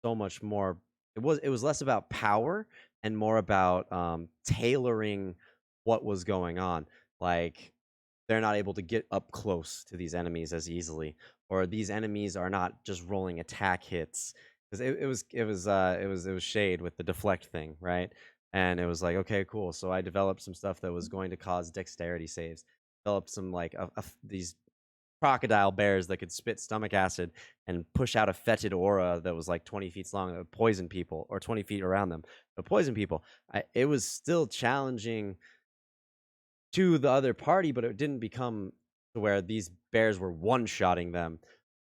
so much more. It was less about power and more about tailoring what was going on. Like they're not able to get up close to these enemies as easily, or these enemies are not just rolling attack hits because it was shade with the deflect thing, right? And it was like, okay, cool. So I developed some stuff that was going to cause dexterity saves. Developed some like these crocodile bears that could spit stomach acid and push out a fetid aura that was like 20 feet long that would poison people, or 20 feet around them but poison people. It was still challenging to the other party, but it didn't become to where these bears were one-shotting them,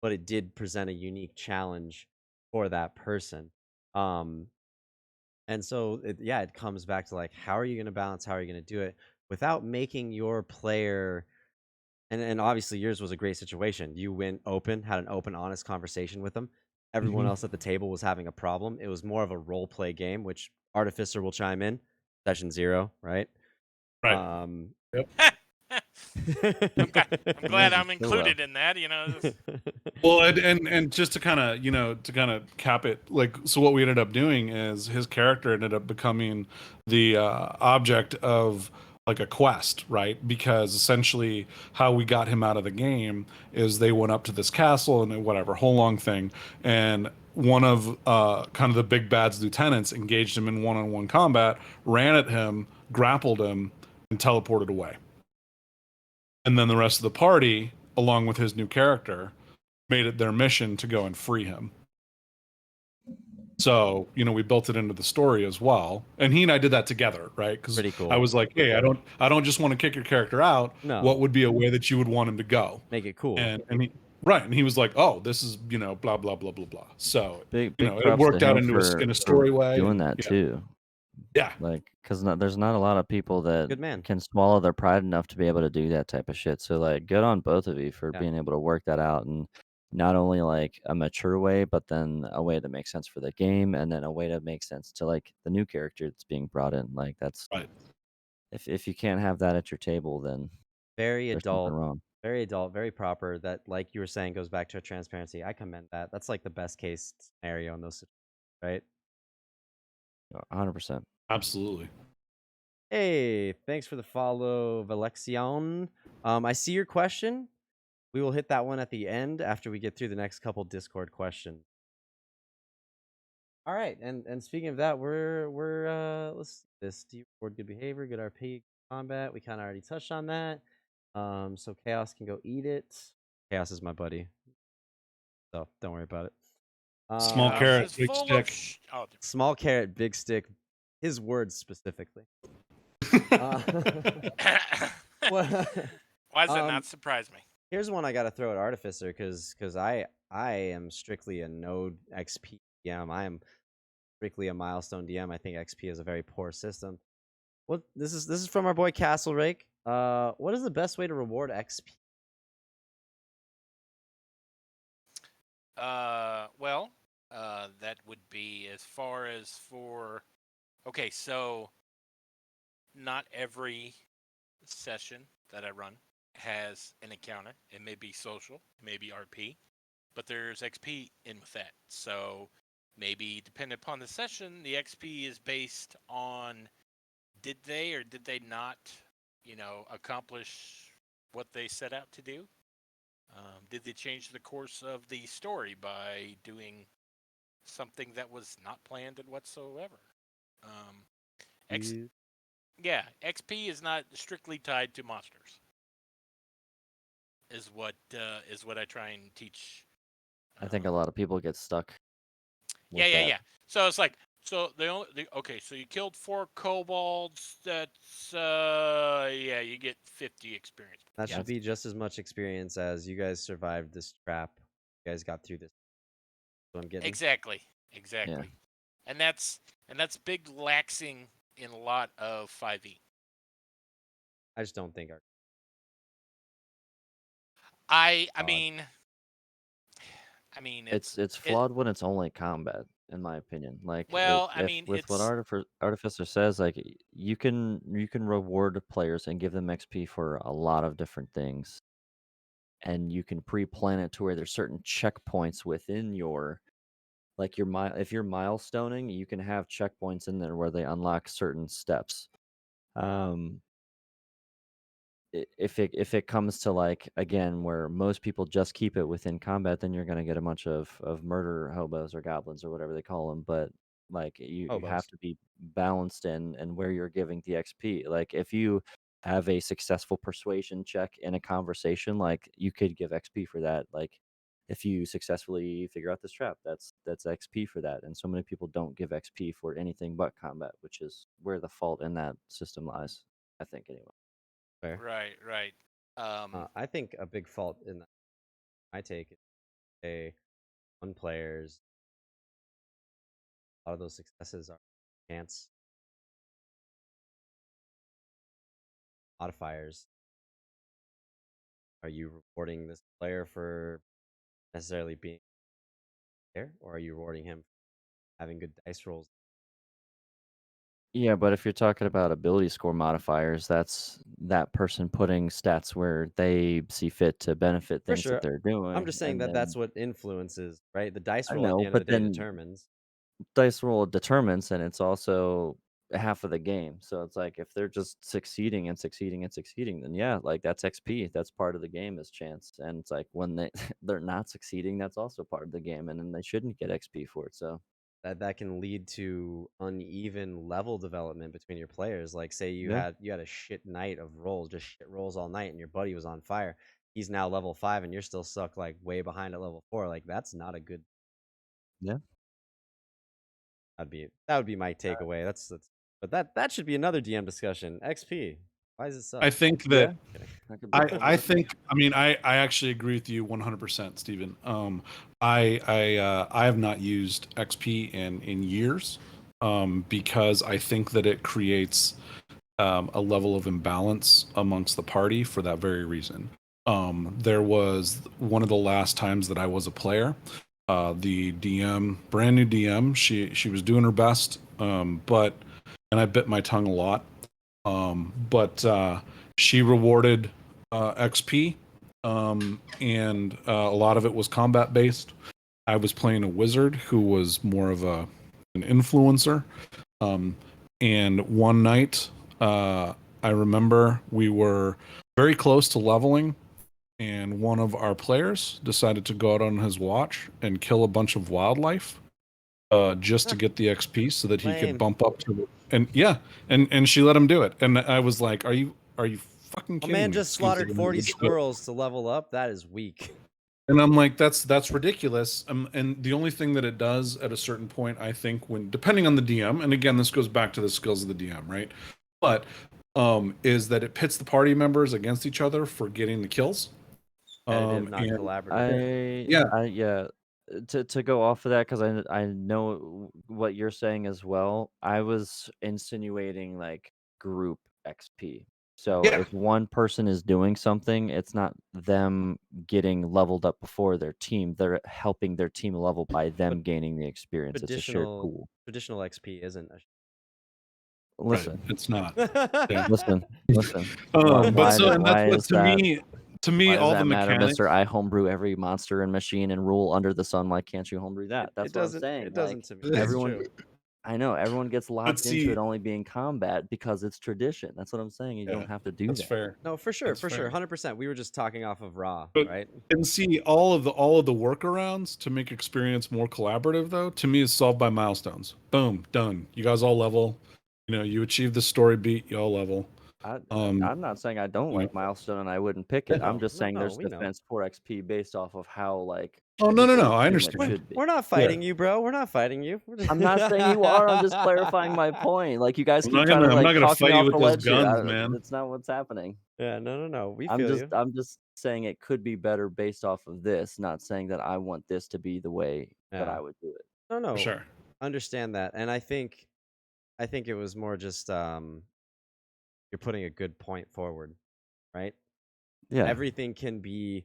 but it did present a unique challenge for that person. And so it comes back to like, how are you going to balance, how are you going to do it without making your player, and obviously yours was a great situation. You went open, had an open, honest conversation with them. Everyone else at the table was having a problem. It was more of a role play game, which Artificer will chime in. Session 0, right? Right. Um, Yep. I'm glad I'm so included in that. Well, and just to kind of cap it, like, so what we ended up doing is his character ended up becoming the object of like a quest, right? Because essentially how we got him out of the game is they went up to this castle and whatever, whole long thing, and one of kind of the big bad's lieutenants engaged him in one-on-one combat, ran at him, grappled him, and teleported away. And then the rest of the party, along with his new character, made it their mission to go and free him. So, we built it into the story as well. And he and I did that together, right? Because Pretty cool. I was like, hey, I don't just want to kick your character out. No. What would be a way that you would want him to go? Make it cool. And he was like, oh, this is, blah, blah, blah, blah, blah, blah. So, big it props worked to out him in a story way. doing and, that too. Yeah. Like, because there's not a lot of people that Good man. can swallow their pride enough to be able to do that type of shit. So, like, good on both of you for Yeah. being able to work that out, and not only like a mature way, but then a way that makes sense for the game, and then a way that makes sense to like the new character that's being brought in. Like, that's Right. if you can't have that at your table, then Very there's something adult, wrong. very adult, very proper. That, like you were saying, goes back to transparency. I commend that. That's like the best case scenario in those situations, right? 100%. Absolutely. Hey, thanks for the follow, Valexion. I see your question. We will hit that one at the end after we get through the next couple Discord questions. All right, and speaking of that, we're let's see this. Do you reward good behavior, good RP, combat? We kind of already touched on that. So Chaos can go eat it. Chaos is my buddy, so don't worry about it. Small Chaos carrot, is big full stick. Small carrot, big stick. His words specifically. Why does that Um, not surprise me? Here's one I got to throw at Artificer because I am strictly a node XP DM. I am strictly a milestone DM. I think XP is a very poor system. What this is from our boy Castle Rake. What is the best way to reward XP? Well, that would be as far as for. Okay, so not every session that I run has an encounter. It may be social, it may be RP, but there's XP in with that. So maybe depending upon the session, the XP is based on did they or did they not, accomplish what they set out to do? Did they change the course of the story by doing something that was not planned whatsoever? Um, X, You- yeah, XP is not strictly tied to monsters. Is what I try and teach. I think a lot of people get stuck Yeah, with yeah, that. yeah. So it's like, okay, so you killed 4 kobolds. That's yeah, you get 50 experience. That Yeah, should be just as much experience as you guys survived this trap. You guys got through this. That's what I'm getting. exactly, exactly. And that's big laxing in a lot of 5e. I just don't think our I God. mean, It's flawed when it's only combat, in my opinion. Like well, if with what Artificer says, like you can reward players and give them XP for a lot of different things, and you can pre-plan it to where there's certain checkpoints within your like your if you're milestoning, you can have checkpoints in there where they unlock certain steps. Um, if it comes to like again where most people just keep it within combat, then you're going to get a bunch of murder hobos or goblins or whatever they call them. But like you have Hobos. to be balanced in where you're giving the XP. Like if you have a successful persuasion check in a conversation, like you could give XP for that. Like if you successfully figure out this trap, that's XP for that. And so many people don't give XP for anything but combat, which is where the fault in that system lies, I think anyway. Fair. right. I think a big fault in that, my take is one players. A lot of those successes are chance modifiers. Are you rewarding this player for necessarily being there, or are you rewarding him for having good dice rolls? Yeah, but if you're talking about ability score modifiers, that's that person putting stats where they see fit to benefit For things that sure. they're I'm doing. just saying And that that's then what influences, right? The dice I roll at the know, end of the but day then determines. dice roll determines, and it's also half of the game. So it's like if they're just succeeding and succeeding and succeeding, then yeah, like that's XP. That's part of the game is chance. And it's like when they're not succeeding, that's also part of the game, and then they shouldn't get XP for it. So That can lead to uneven level development between your players. Like say you yeah, had a shit night of rolls, just shit rolls all night, and your buddy was on fire. He's now level 5, and you're still stuck like way behind at level 4. Like that's not a good. yeah. That would be my takeaway. That's. But that should be another DM discussion. XP. Why does it suck? I think Yeah, that that could be a I, fun I discussion. think I mean I actually agree with you 100%, Stephen. I have not used XP in years because I think that it creates a level of imbalance amongst the party for that very reason. There was one of the last times that I was a player. The DM, brand new DM, she was doing her best, but and I bit my tongue a lot. But she rewarded XP, and a lot of it was combat based. I was playing a wizard who was more of an influencer. Um, and one night, I remember we were very close to leveling, and one of our players decided to go out on his watch and kill a bunch of wildlife just to get the XP so that he could Lame. bump up to the, and yeah, and she let him do it. And I was like, are you fucking A kidding man me? just Excuse the slaughtered 40 language, but- squirrels to level up. That is weak. And I'm like, that's ridiculous. And the only thing that it does at a certain point, I think, when depending on the DM, and again, this goes back to the skills of the DM, right? But is that it pits the party members against each other for getting the kills. Competitive, not And collaborative. yeah, To go off of that because I know what you're saying as well. I was insinuating like group XP. So yeah, if one person is doing something, it's not them getting leveled up before their team. They're helping their team level by them gaining the experience. It's a shared pool. Traditional XP isn't right. Listen, It's not. a. Yeah. listen. Why, But so, and that's why what is that? to me, Why does all the that matter, mechanics. Mister? I homebrew every monster and machine and rule under the sun. Why can't you homebrew that? That's It what I'm doesn't. saying. It Like doesn't to me. It's everyone, true. I know everyone gets But locked into see, it only being combat because it's tradition. That's what I'm saying. You yeah, don't have to do that's that. fair. No, for sure, That's for sure, fair. 100%. We were just talking off of raw, But right? and see all of the workarounds to make experience more collaborative though, to me is solved by milestones. Boom, done. You guys all level. You achieve the story beat, you all level. I'm not saying I don't You know. like Milestone and I wouldn't pick it. I'm No, just no, saying no, there's we know. defense for XP based off of how like Oh no, no, people no. I assume it We're, understand. should be. we're not Yeah. fighting you, bro. We're not fighting you. I'm not saying you are. I'm just clarifying my point. Like you guys I'm keep not trying gonna to I'm not like gonna talk me fight you off with the those ledge here. guns, man. That's not what's happening. Yeah, no, no, no. We feel you. I'm just saying it could be better based off of this, not saying that I want this to be the way that Yeah. I would do it. No, For no. sure. Understand that. And I think it was more just you're putting a good point forward, right? Yeah. Everything can be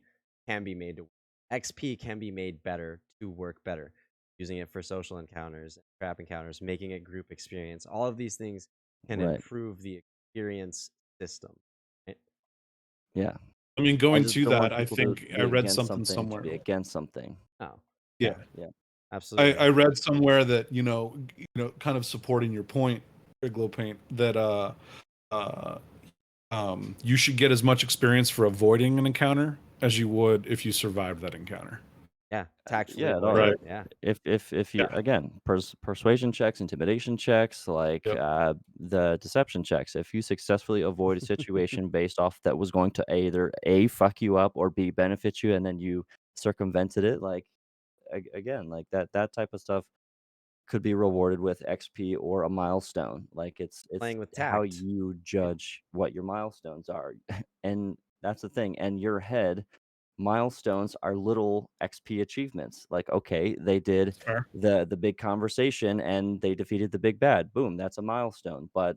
made to XP can be made better to work better. Using it for social encounters, trap encounters, making it group experience. All of these things can Right. improve the experience system. Right? Yeah. I mean, I going just to don't that, want I people to think I be read against something something to be somewhere. against something. Oh, Yeah. Yeah. absolutely. I read somewhere that kind of supporting your point, Glow Paint, that you should get as much experience for avoiding an encounter as you would if you survived that encounter. Yeah, tactfully Yeah, avoid Right. it. Yeah. if you Yeah. again persuasion checks, intimidation checks, like Yep. the deception checks. If you successfully avoid a situation based off that was going to either A fuck you up or B benefit you, and then you circumvented it, like again, like that type of stuff could be rewarded with XP or a milestone. Like it's Playing with how tact. you judge what your milestones are. And that's the thing. And your head milestones are little XP achievements. Like, okay, they did Fair. the big conversation and they defeated the big bad. Boom, that's a milestone. But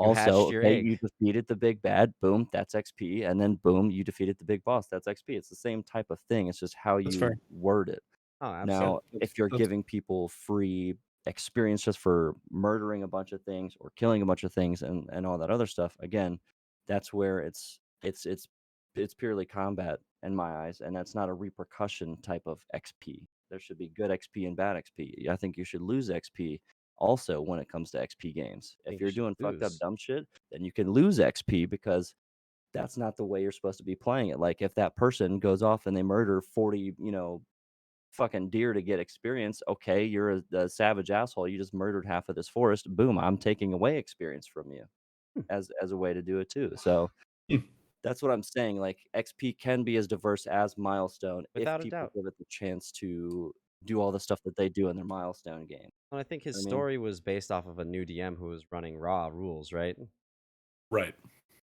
You hatched also your you egg. defeated the big bad, boom, that's XP. And then boom, you defeated the big boss. That's XP. It's the same type of thing. It's just how That's fair. you word it. Oh, Yeah. absolutely. Now, if you're That's giving people free experience just for murdering a bunch of things or killing a bunch of things and all that other stuff, again, that's where it's purely combat in my eyes, and that's not a repercussion type of XP. There should be good XP and bad XP. I think you should lose XP also when it comes to XP games. I If think you you're should doing fucked up lose. dumb shit, then you can lose XP because that's not the way you're supposed to be playing it. Like if that person goes off and they murder 40, fucking deer to get experience. Okay, you're a savage asshole. You just murdered half of this forest. Boom, I'm taking away experience from you Hmm. as a way to do it too. So Hmm. that's what I'm saying. Like XP can be as diverse as milestone if Without a people doubt. give it the chance to do all the stuff that they do in their milestone game. And I think his I mean, story was based off of a new DM who was running raw rules, right? right.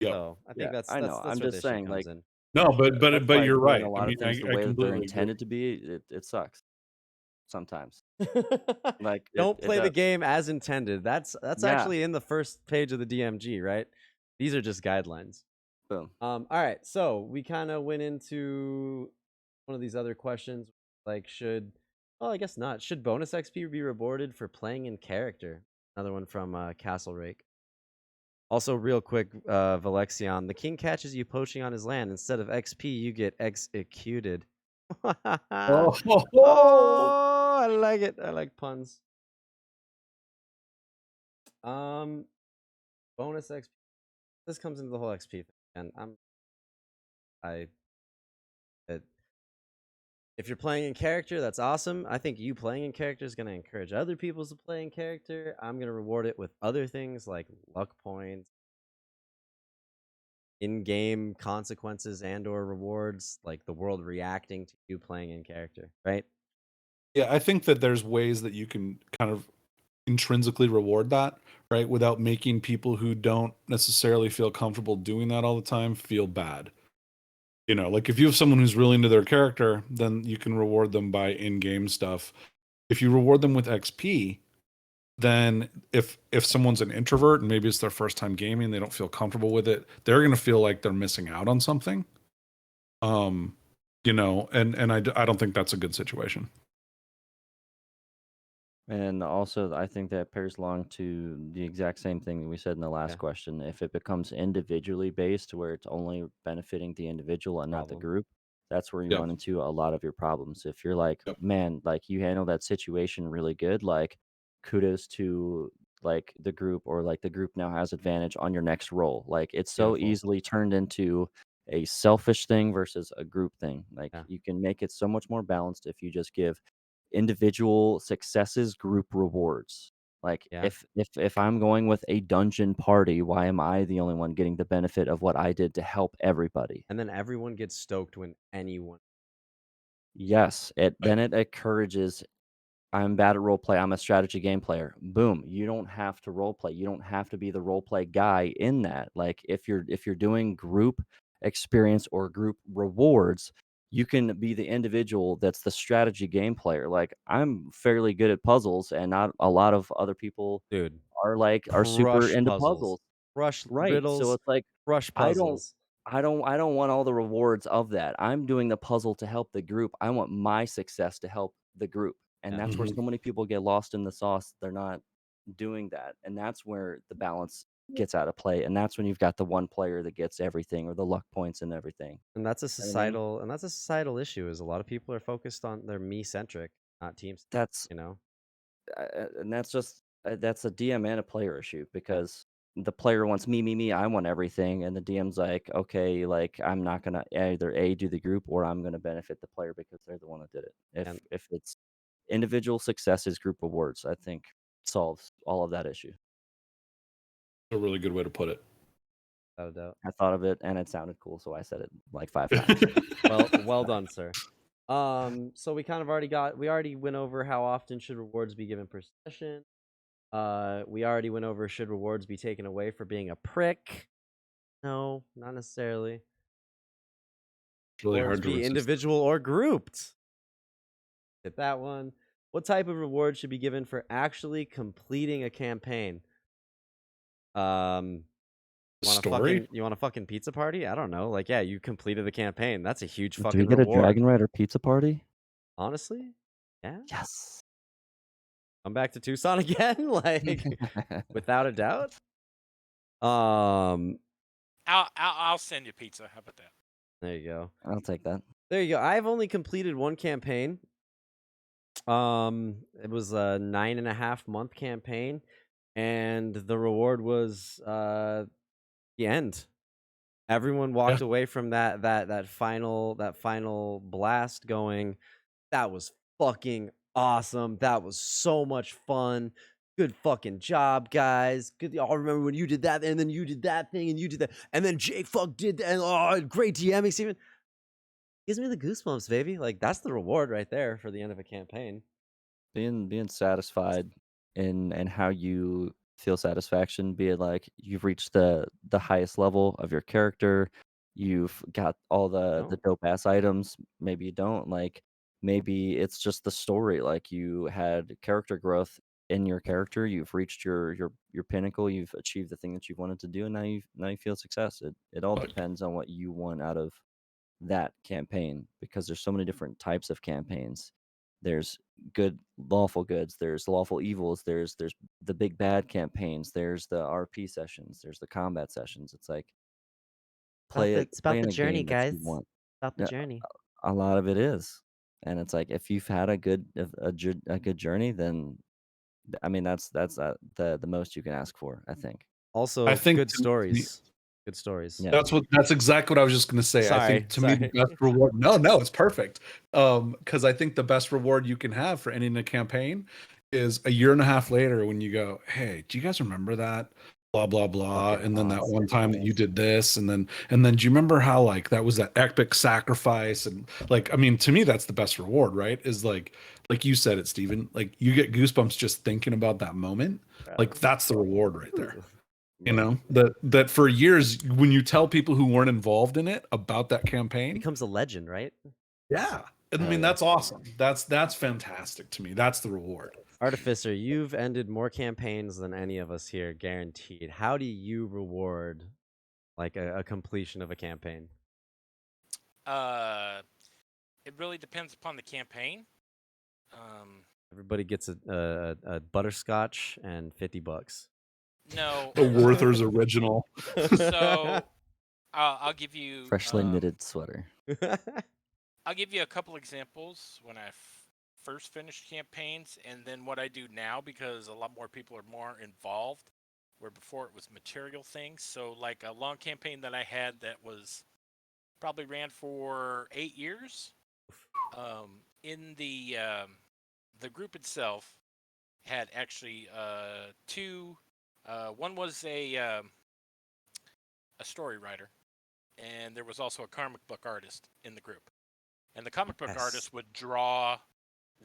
Yep. So I think yeah, that's I know. that's I'm where just this shit saying, comes like, in. No, that's but why you're doing right. a I lot of mean, things the I way that they're completely agree. intended to be, it sucks sometimes. Like Don't it play the does. game as intended. That's Yeah. actually in the first page of the DMG, right? These are just guidelines. Boom. All right, so we kind of went into one of these other questions, like well, I guess not. Should bonus XP be rewarded for playing in character? Another one from Castle Rake. Also, real quick, Valexion, the king catches you poaching on his land. Instead of XP, you get executed. Oh, Oh, I like it. I like puns. Bonus XP. This comes into the whole XP thing, and if you're playing in character, that's awesome. I think you playing in character is going to encourage other people to play in character. I'm going to reward it with other things like luck points, in-game consequences and/or rewards, like the world reacting to you playing in character, right? yeah. I think that there's ways that you can kind of intrinsically reward that, right, without making people who don't necessarily feel comfortable doing that all the time feel bad. Like if you have someone who's really into their character, then you can reward them by in-game stuff. If you reward them with XP, then if someone's an introvert and maybe it's their first time gaming, they don't feel comfortable with it, they're going to feel like they're missing out on something. And I don't think that's a good situation. And also, I think that pairs along to the exact same thing that we said in the last Yeah. question. If it becomes individually based, where it's only benefiting the individual and not the Problem. group, that's where you Yep. run into a lot of your problems. If you're like, Yep. man, like you handle that situation really good, like kudos to like the group, or like the group now has advantage on your next roll. Like it's so Beautiful. easily turned into a selfish thing versus a group thing. Like Yeah. you can make it so much more balanced if you just give individual successes group rewards. Like Yeah. if I'm going with a dungeon party, why am I the only one getting the benefit of what I did to help everybody? And then everyone gets stoked when anyone. Yes, then it encourages. I'm bad at role play. I'm a strategy game player. Boom. You don't have to role play. You don't have to be the role play guy in that. Like if you're doing group experience or group rewards, you can be the individual that's the strategy game player. Like I'm fairly good at puzzles, and not a lot of other people Dude, are super crush into puzzles. puzzles. Crush Right. So riddles. it's like Crush I don't puzzles. I don't want all the rewards of that. I'm doing the puzzle to help the group. I want my success to help the group. And Yeah. that's where Mhm. so many people get lost in the sauce. They're not doing that. And that's where the balance gets out of play. And that's when you've got the one player that gets everything, or the luck points and everything. And that's a You know what I mean? societal issue. Is a lot of people are focused on their me centric, not team. That's You know. and that's just that's a DM and a player issue, Yeah. because the player wants me, me, me. I want everything, and the DM's like, okay, like I'm not gonna either do the group, or I'm gonna benefit the player because they're the one that did it. And If it's individual successes, group awards, I think solves all of that issue. A really good way to put it. without a doubt. I thought of it and it sounded cool, so I said it like 5 times. Well done, sir. So we kind of already went over how often should rewards be given per session. We already went over should rewards be taken away for being a prick. No, not necessarily. It's really Rewards hard to be resist. individual or grouped. Hit that one. What type of reward should be given for actually completing a campaign? Story? You want a fucking pizza party? I don't know. Like, yeah, you completed the campaign. That's a huge Do we fucking get a reward. Dragon Rider pizza party? Honestly, yeah. Yes. Come back to Tucson again, like without a doubt. Um, I'll send you pizza. How about that? there you go. I'll take that. There you go. I've only completed one campaign. It was a 9.5-month campaign, and the reward was the end. Everyone walked away from that final blast going, that was fucking awesome. That was so much fun. Good fucking job, guys. Good. Y'all remember when you did that, and then you did that thing, and you did that, and then Jake fuck did that, and oh, great DMing, Steven. Gives me the goosebumps, baby. Like that's the reward right there for the end of a campaign. Being satisfied in how you feel satisfaction, be it like you've reached the highest level of your character, you've got all the No. dope ass items, maybe you don't, like maybe it's just the story, like you had character growth in your character, you've reached your pinnacle, you've achieved the thing that you wanted to do, and now you feel success. It all Fuck. depends on what you want out of that campaign, because there's so many different types of campaigns. There's good lawful goods, there's lawful evils, there's the big bad campaigns, there's the RP sessions, there's the combat sessions. It's like It's play about the in a journey, game that you guys. want. About the Yeah, journey. a lot of it is. And it's like if you've had a good journey, then I mean that's the most you can ask for, I think. Also, I think good to me, stories. Good stories. Yeah. that's exactly what I was just gonna say. I Sorry, think to me the best reward. No, it's perfect. Because I think the best reward you can have for ending a campaign is a year and a half later when you go, hey, do you guys remember that? Blah blah blah. Fucking And then that awesome. one time that you did this, and then do you remember how like that was that epic sacrifice? And like, I mean, to me, that's the best reward, right? Is like you said it, Steven. Like you get goosebumps just thinking about that moment. Like that's the reward right there. You know, that for years when you tell people who weren't involved in it about that campaign, becomes a legend, right? yeah. And I mean, yeah. that's awesome. That's fantastic to me. That's the reward. Artificer, you've ended more campaigns than any of us here, guaranteed. How do you reward like a completion of a campaign? It really depends upon the campaign. Everybody gets a butterscotch and $50. No. The Werther's original. So I'll give you Freshly knitted sweater. I'll give you a couple examples when I first finished campaigns, and then what I do now, because a lot more people are more involved, where before it was material things. So like a long campaign that I had that was probably ran for 8 years. In the group itself had actually two. One was a story writer, and there was also a comic book artist in the group. And the comic book Yes. artist would draw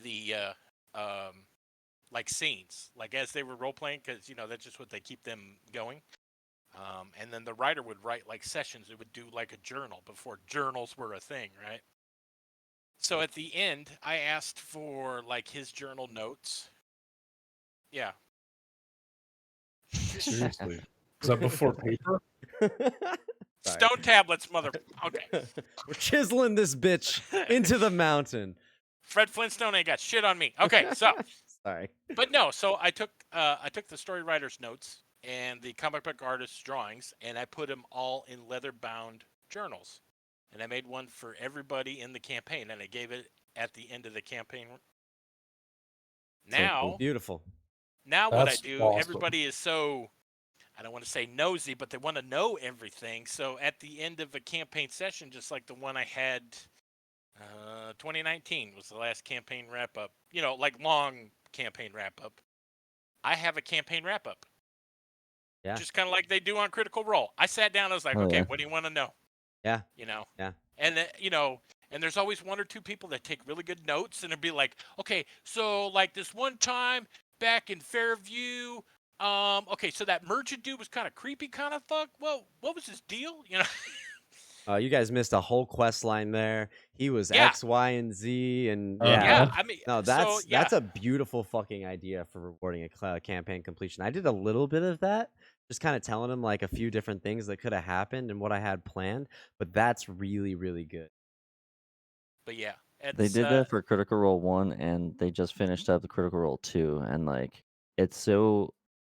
the like scenes, like as they were role playing, because that's just what they keep them going. And then the writer would write like sessions. It would do like a journal before journals were a thing, right? So at the end, I asked for like his journal notes. Yeah. Seriously. Is that before paper? Sorry. Stone tablets, mother. Okay. We're chiseling this bitch into the mountain. Fred Flintstone ain't got shit on me. Okay, so Sorry. but no, so I took the story writer's notes and the comic book artist's drawings, and I put them all in leather bound journals, and I made one for everybody in the campaign, and I gave it at the end of the campaign. Now, Beautiful. now what I That's do, awesome. everybody is so, I don't want to say nosy, but they want to know everything. So at the end of a campaign session, just like the one I had, 2019 was the last campaign wrap up. Like long campaign wrap up. I have a campaign wrap up. Yeah. Just kind of like they do on Critical Role. I sat down. I was like, Oh, okay, yeah. what do you want to know? Yeah. Yeah. And and there's always one or two people that take really good notes, and it'd be like, okay, so like this one time back in Fairview, okay, so that merchant dude was kind of creepy, kind of thug. Well, what was his deal? You guys missed a whole quest line there. He was Yeah. X, Y, and Z, and Uh-huh. Yeah, I mean, no, so, that's a beautiful fucking idea for rewarding a campaign completion. I did a little bit of that, just kind of telling him like a few different things that could have happened and what I had planned. But that's really, really good. But yeah, They it's did that for Critical Role 1, and they just finished up the Critical Role 2, and like it's so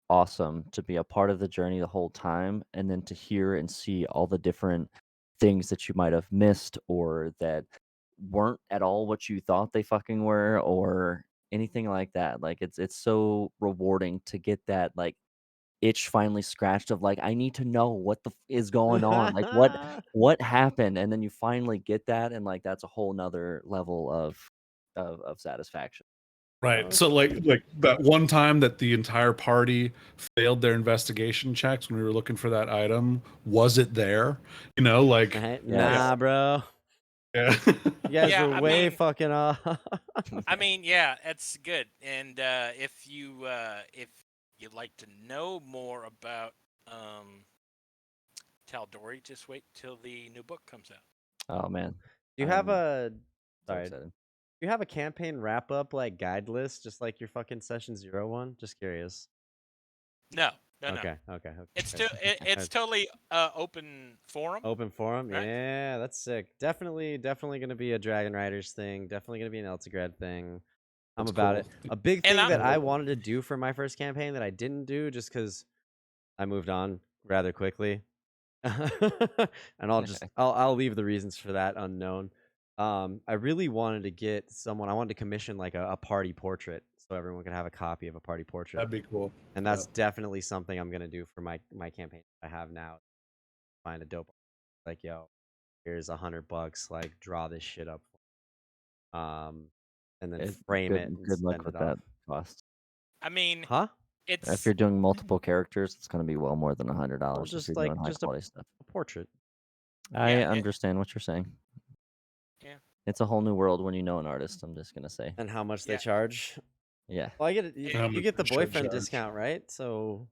awesome to be a part of the journey the whole time, and then to hear and see all the different things that you might have missed or that weren't at all what you thought they fucking were, or anything like that. Like it's so rewarding to get that like itch finally scratched of like I need to know what the is going on, like what happened, and then you finally get that, and like that's a whole nother level of satisfaction. Right. So like that one time that the entire party failed their investigation checks when we were looking for that item, was it there? Like Right? Yes. Nah, bro. yeah. You guys Yeah, were I way mean- fucking off. I mean, yeah, that's good. And if you'd like to know more about Tal'Dorei, just wait till the new book comes out. Oh man, Do you have I'm a so sorry? excited. Do you have a campaign wrap up like guide list, just like your fucking session 0 one? Just curious. No. Okay. It's okay. it's totally open forum. Open forum. right? Yeah, that's sick. Definitely gonna be a Dragon Riders thing. Definitely gonna be an Eltigrad thing. I'm That's about it. cool. A big And thing that I I'm- wanted to do for my first campaign that I didn't do just because I moved on rather quickly. And I'll leave the reasons for that unknown. I really wanted to get someone. I wanted to commission like a party portrait so everyone could have a copy of a party portrait. That'd be cool. And that's definitely something I'm gonna do for my campaign I have now. Find a dope, like, yo, here's $100, like draw this shit up, and then frame good, it and good luck send with it that off. cost. I mean, Huh? it's If you're doing multiple characters, it's going to be well more than $100 Well, if just you're like doing high just a quality stuff. portrait. I Yeah, understand what you're saying. Yeah. It's a whole new world when you know an artist. I'm just gonna say. And how much Yeah. they charge? Yeah, Well, I get it. How You get the much they boyfriend charge. discount, right? So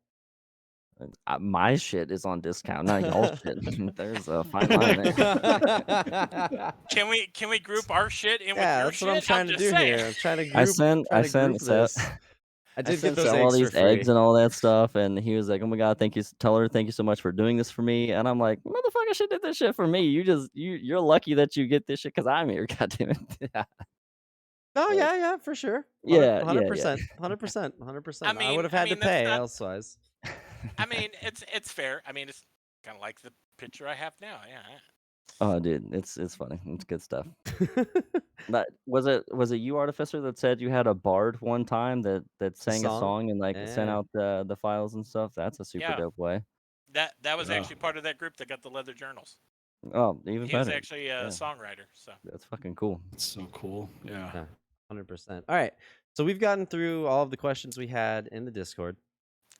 my shit is on discount, not y'all shit. There's a fine line there. Can we group our shit in with yeah, your that's shit? what I'm trying to just do saying. here. I'm trying to group. I sent this. I I did get sent those Sal all eggs these for free. eggs and all that stuff, and he was like, "Oh my god, thank you, tell her thank you so much for doing this for me." And I'm like, "Motherfucker, she did this shit for me. You're lucky that you get this shit because I'm here. God damn it." Oh Like, yeah, for sure. Yeah, 100%, 100%. I I mean- would have I had mean, to that's pay not- elsewise. I mean, it's fair. I mean, it's kind of like the picture I have now. Yeah. Oh, dude, it's funny. It's good stuff. That was it you, Artificer, that said you had a bard one time that A sang a song? song and, like, sent Yeah. out the files and stuff? That's a super Yeah, dope way. that was Yeah. actually part of that group that got the leather journals. Oh, even He was better. actually a Yeah, songwriter. So that's fucking cool. It's so cool. Yeah. Yeah. 100%. All right. So we've gotten through all of the questions we had in the Discord.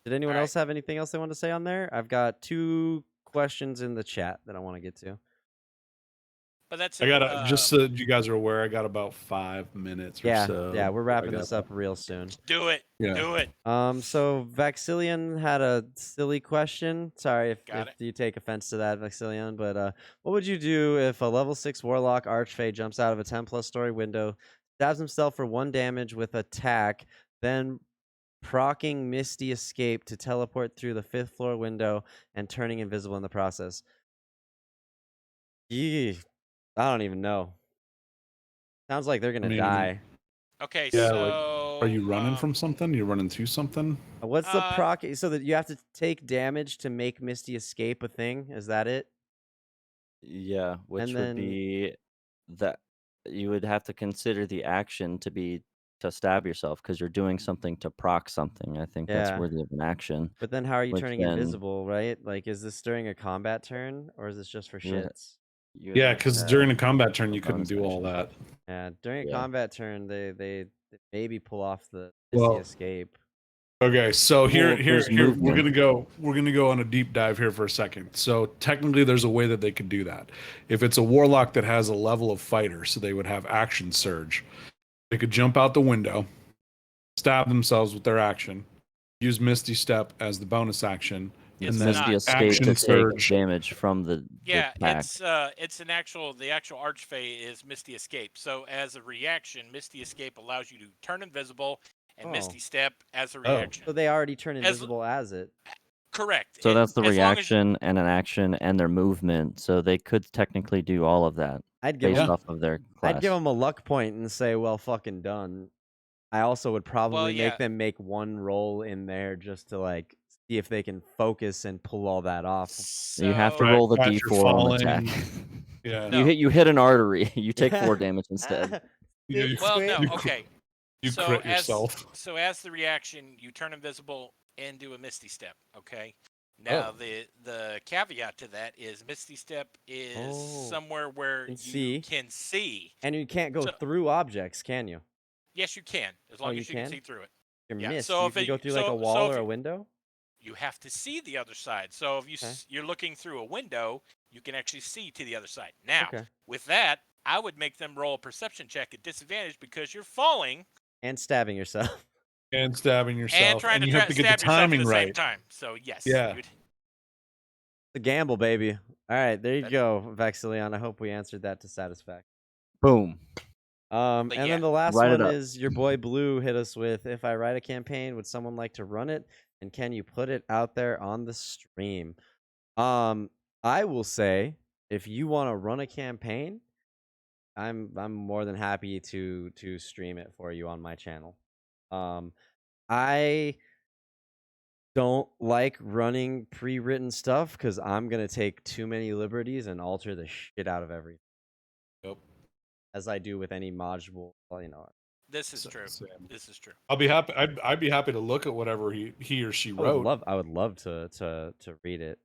Did anyone All right. else have anything else they want to say on there? I've got 2 questions in the chat that I want to get to. but that's I it. got just so that you guys are aware, I got about 5 minutes or Yeah, so. yeah, we're I wrapping got this up real soon. Do it. Yeah. Do it. So Vaxillion had a silly question. Sorry if Got it. you take offense to that, Vaxillion, but what would you do if a level 6 Warlock Archfey jumps out of a 10+ story window, stabs himself for 1 damage with attack, then procking Misty Escape to teleport through the 5th floor window and turning invisible in the process? Yee, I don't even know. Sounds like they're gonna mean, die. Okay, Yeah, so like, are you running from something? You're running to something? What's the proc? So that you have to take damage to make Misty Escape a thing? Is that it? Yeah, which would then- be that you would have to consider the action to be to stab yourself because you're doing something to proc something. I think that's Yeah. worthy of an action. But then how are you Which turning then- invisible, right? Like, is this during a combat turn or is this just for You would- shits? you would Yeah, have to because have during a combat turn, a you couldn't bonus do all action. that. Yeah, during a Yeah. combat turn, they maybe pull off the Misty Well, Escape. Okay, so here there's we're movement. gonna go on a deep dive here for a second. So technically, there's a way that they could do that. If it's a warlock that has a level of fighter, so they would have action surge. They could jump out the window, stab themselves with their action, use Misty Step as the bonus action, It's and then Misty Escape action to surge. take damage from the yeah, attack. it's the actual Archfey is Misty Escape. So as a reaction, Misty Escape allows you to turn invisible and Misty Step as a reaction. So they already turn invisible as it. Correct. So that's the as long as reaction and an action and their movement. So they could technically do all of that I'd give based them, off of their class. I'd give them a luck point and say, well, fucking done. I also would probably yeah. make them make 1 roll in there just to like see if they can focus and pull all that off. So, you have to Right, roll the catch your D4 on falling. attack. Yeah. No. You hit an artery. You take 4 damage instead. Well, no, okay. You So crit yourself. So as the reaction, you turn invisible and do a Misty Step. Okay. Now the caveat to that is Misty Step is somewhere where you can see, and you can't go through objects, can you? Yes, you can, as long as you can see through it. You're Yeah, missed. so You if can it- go through so- like a so wall if or a you- window. You have to see the other side. So if you're looking through a window, you can actually see to the other side. Now, with that, I would make them roll a perception check at disadvantage because you're falling and stabbing yourself. And stabbing yourself. And trying to you have to get the stab yourself timing at the right. same time. So yes. Yeah. The gamble, baby. All right, there you go, Vaxillion. I hope we answered that to satisfaction. Boom. And then the last Write it one up. is your boy Blue hit us with, if I write a campaign, would someone like to run it? And can you put it out there on the stream? I will say, if you want to run a campaign, I'm more than happy to stream it for you on my channel. I don't like running pre-written stuff because I'm gonna take too many liberties and alter the shit out of everything. Yep. As I do with any module, you know. This is true. Same. This is true. I'll be happy. I'd be happy to look at whatever he or she wrote. I would love to read it.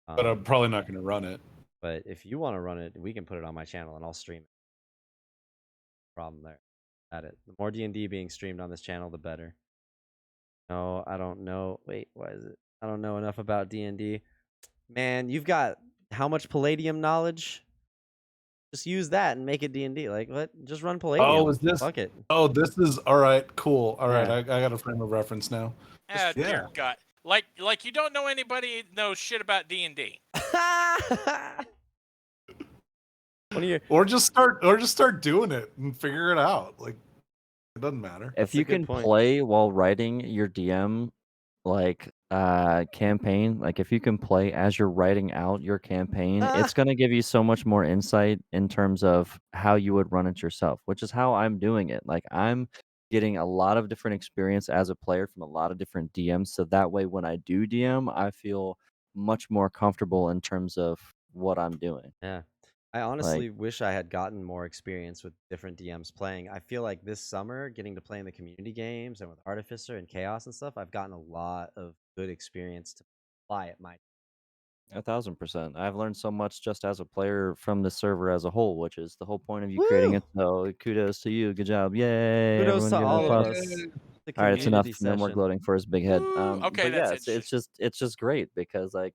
But I'm probably not going to run it. But if you want to run it, we can put it on my channel and I'll stream it. Problem there. At it. The more D&D being streamed on this channel, the better. No, I don't know. Wait, why is it? I don't know enough about D&D. Man, you've got how much Palladium knowledge? Just use that and make it D&D. Like, what? Just run Palladium. Oh, is this? Fuck it. Oh, this is all right. Cool. All right, Yeah. I got a frame of reference now. Dear God. Like you don't know anybody knows shit about D&D. Or just start doing it and figure it out. Like, it doesn't matter. If you can play while writing your DM campaign, like if you can play as you're writing out your campaign, it's going to give you so much more insight in terms of how you would run it yourself, which is how I'm doing it. Like I'm getting a lot of different experience as a player from a lot of different DMs, so that way when I do DM, I feel much more comfortable in terms of what I'm doing. Yeah. I honestly wish I had gotten more experience with different DMs playing. I feel like this summer, getting to play in the community games and with Artificer and Chaos and stuff, I've gotten a lot of good experience to apply at my. 1000%. I've learned so much just as a player from the server as a whole, which is the whole point of you creating Woo! it. So kudos to you. Good job. Yay. Kudos Everyone to give him all of applause. us. The All right, it's enough. community No more session. gloating for his big head. Woo! Okay, But yeah, that's it's just great because like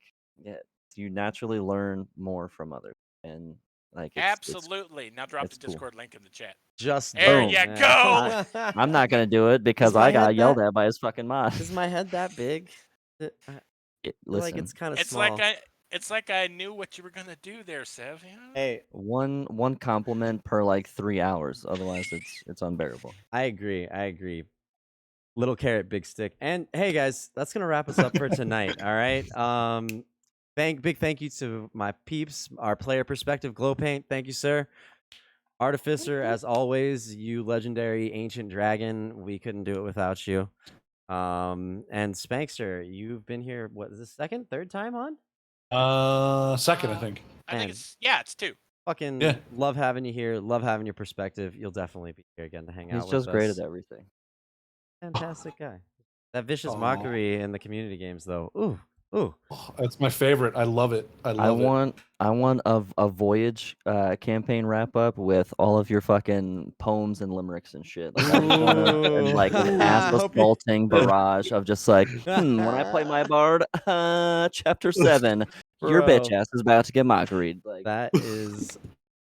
you naturally learn more from others, and like it's absolutely. Now drop it's the cool. Discord link in the chat. Just There Boom. you yeah. go. I'm not gonna do it because my I got head yelled that- at by his fucking mod. Is my head that big? I feel like Listen, it's kind of It's small. like I knew what you were gonna do there, Sev. You know? Hey, one compliment per like 3 hours. Otherwise, it's unbearable. I agree. Little carrot, big stick. And hey guys, that's gonna wrap us up for tonight. All right. Big thank you to my peeps, our player perspective, Glow Paint. Thank you, sir. Artificer, as always, you legendary ancient dragon. We couldn't do it without you. And Spankster, you've been here. What is this third time on? Second, I think. I think Man. it's 2. Fucking love having you here. Love having your perspective. You'll definitely be here again to hang out He's with us. just great at everything. Fantastic guy. That vicious mockery in the community games, though. Ooh. That's my favorite. I love it. I want a Voyage campaign wrap up with all of your fucking poems and limericks and shit. Like, I just want like an ass assaulting barrage of just like, when I play my bard, chapter 7, your bitch ass is about to get mockeried. Like that is,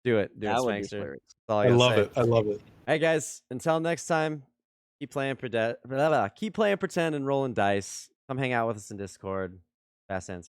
do it, Spankster. That's all I love it. I love it. Hey guys, until next time, keep playing pretend and rolling dice. Come hang out with us in Discord. Fast ends.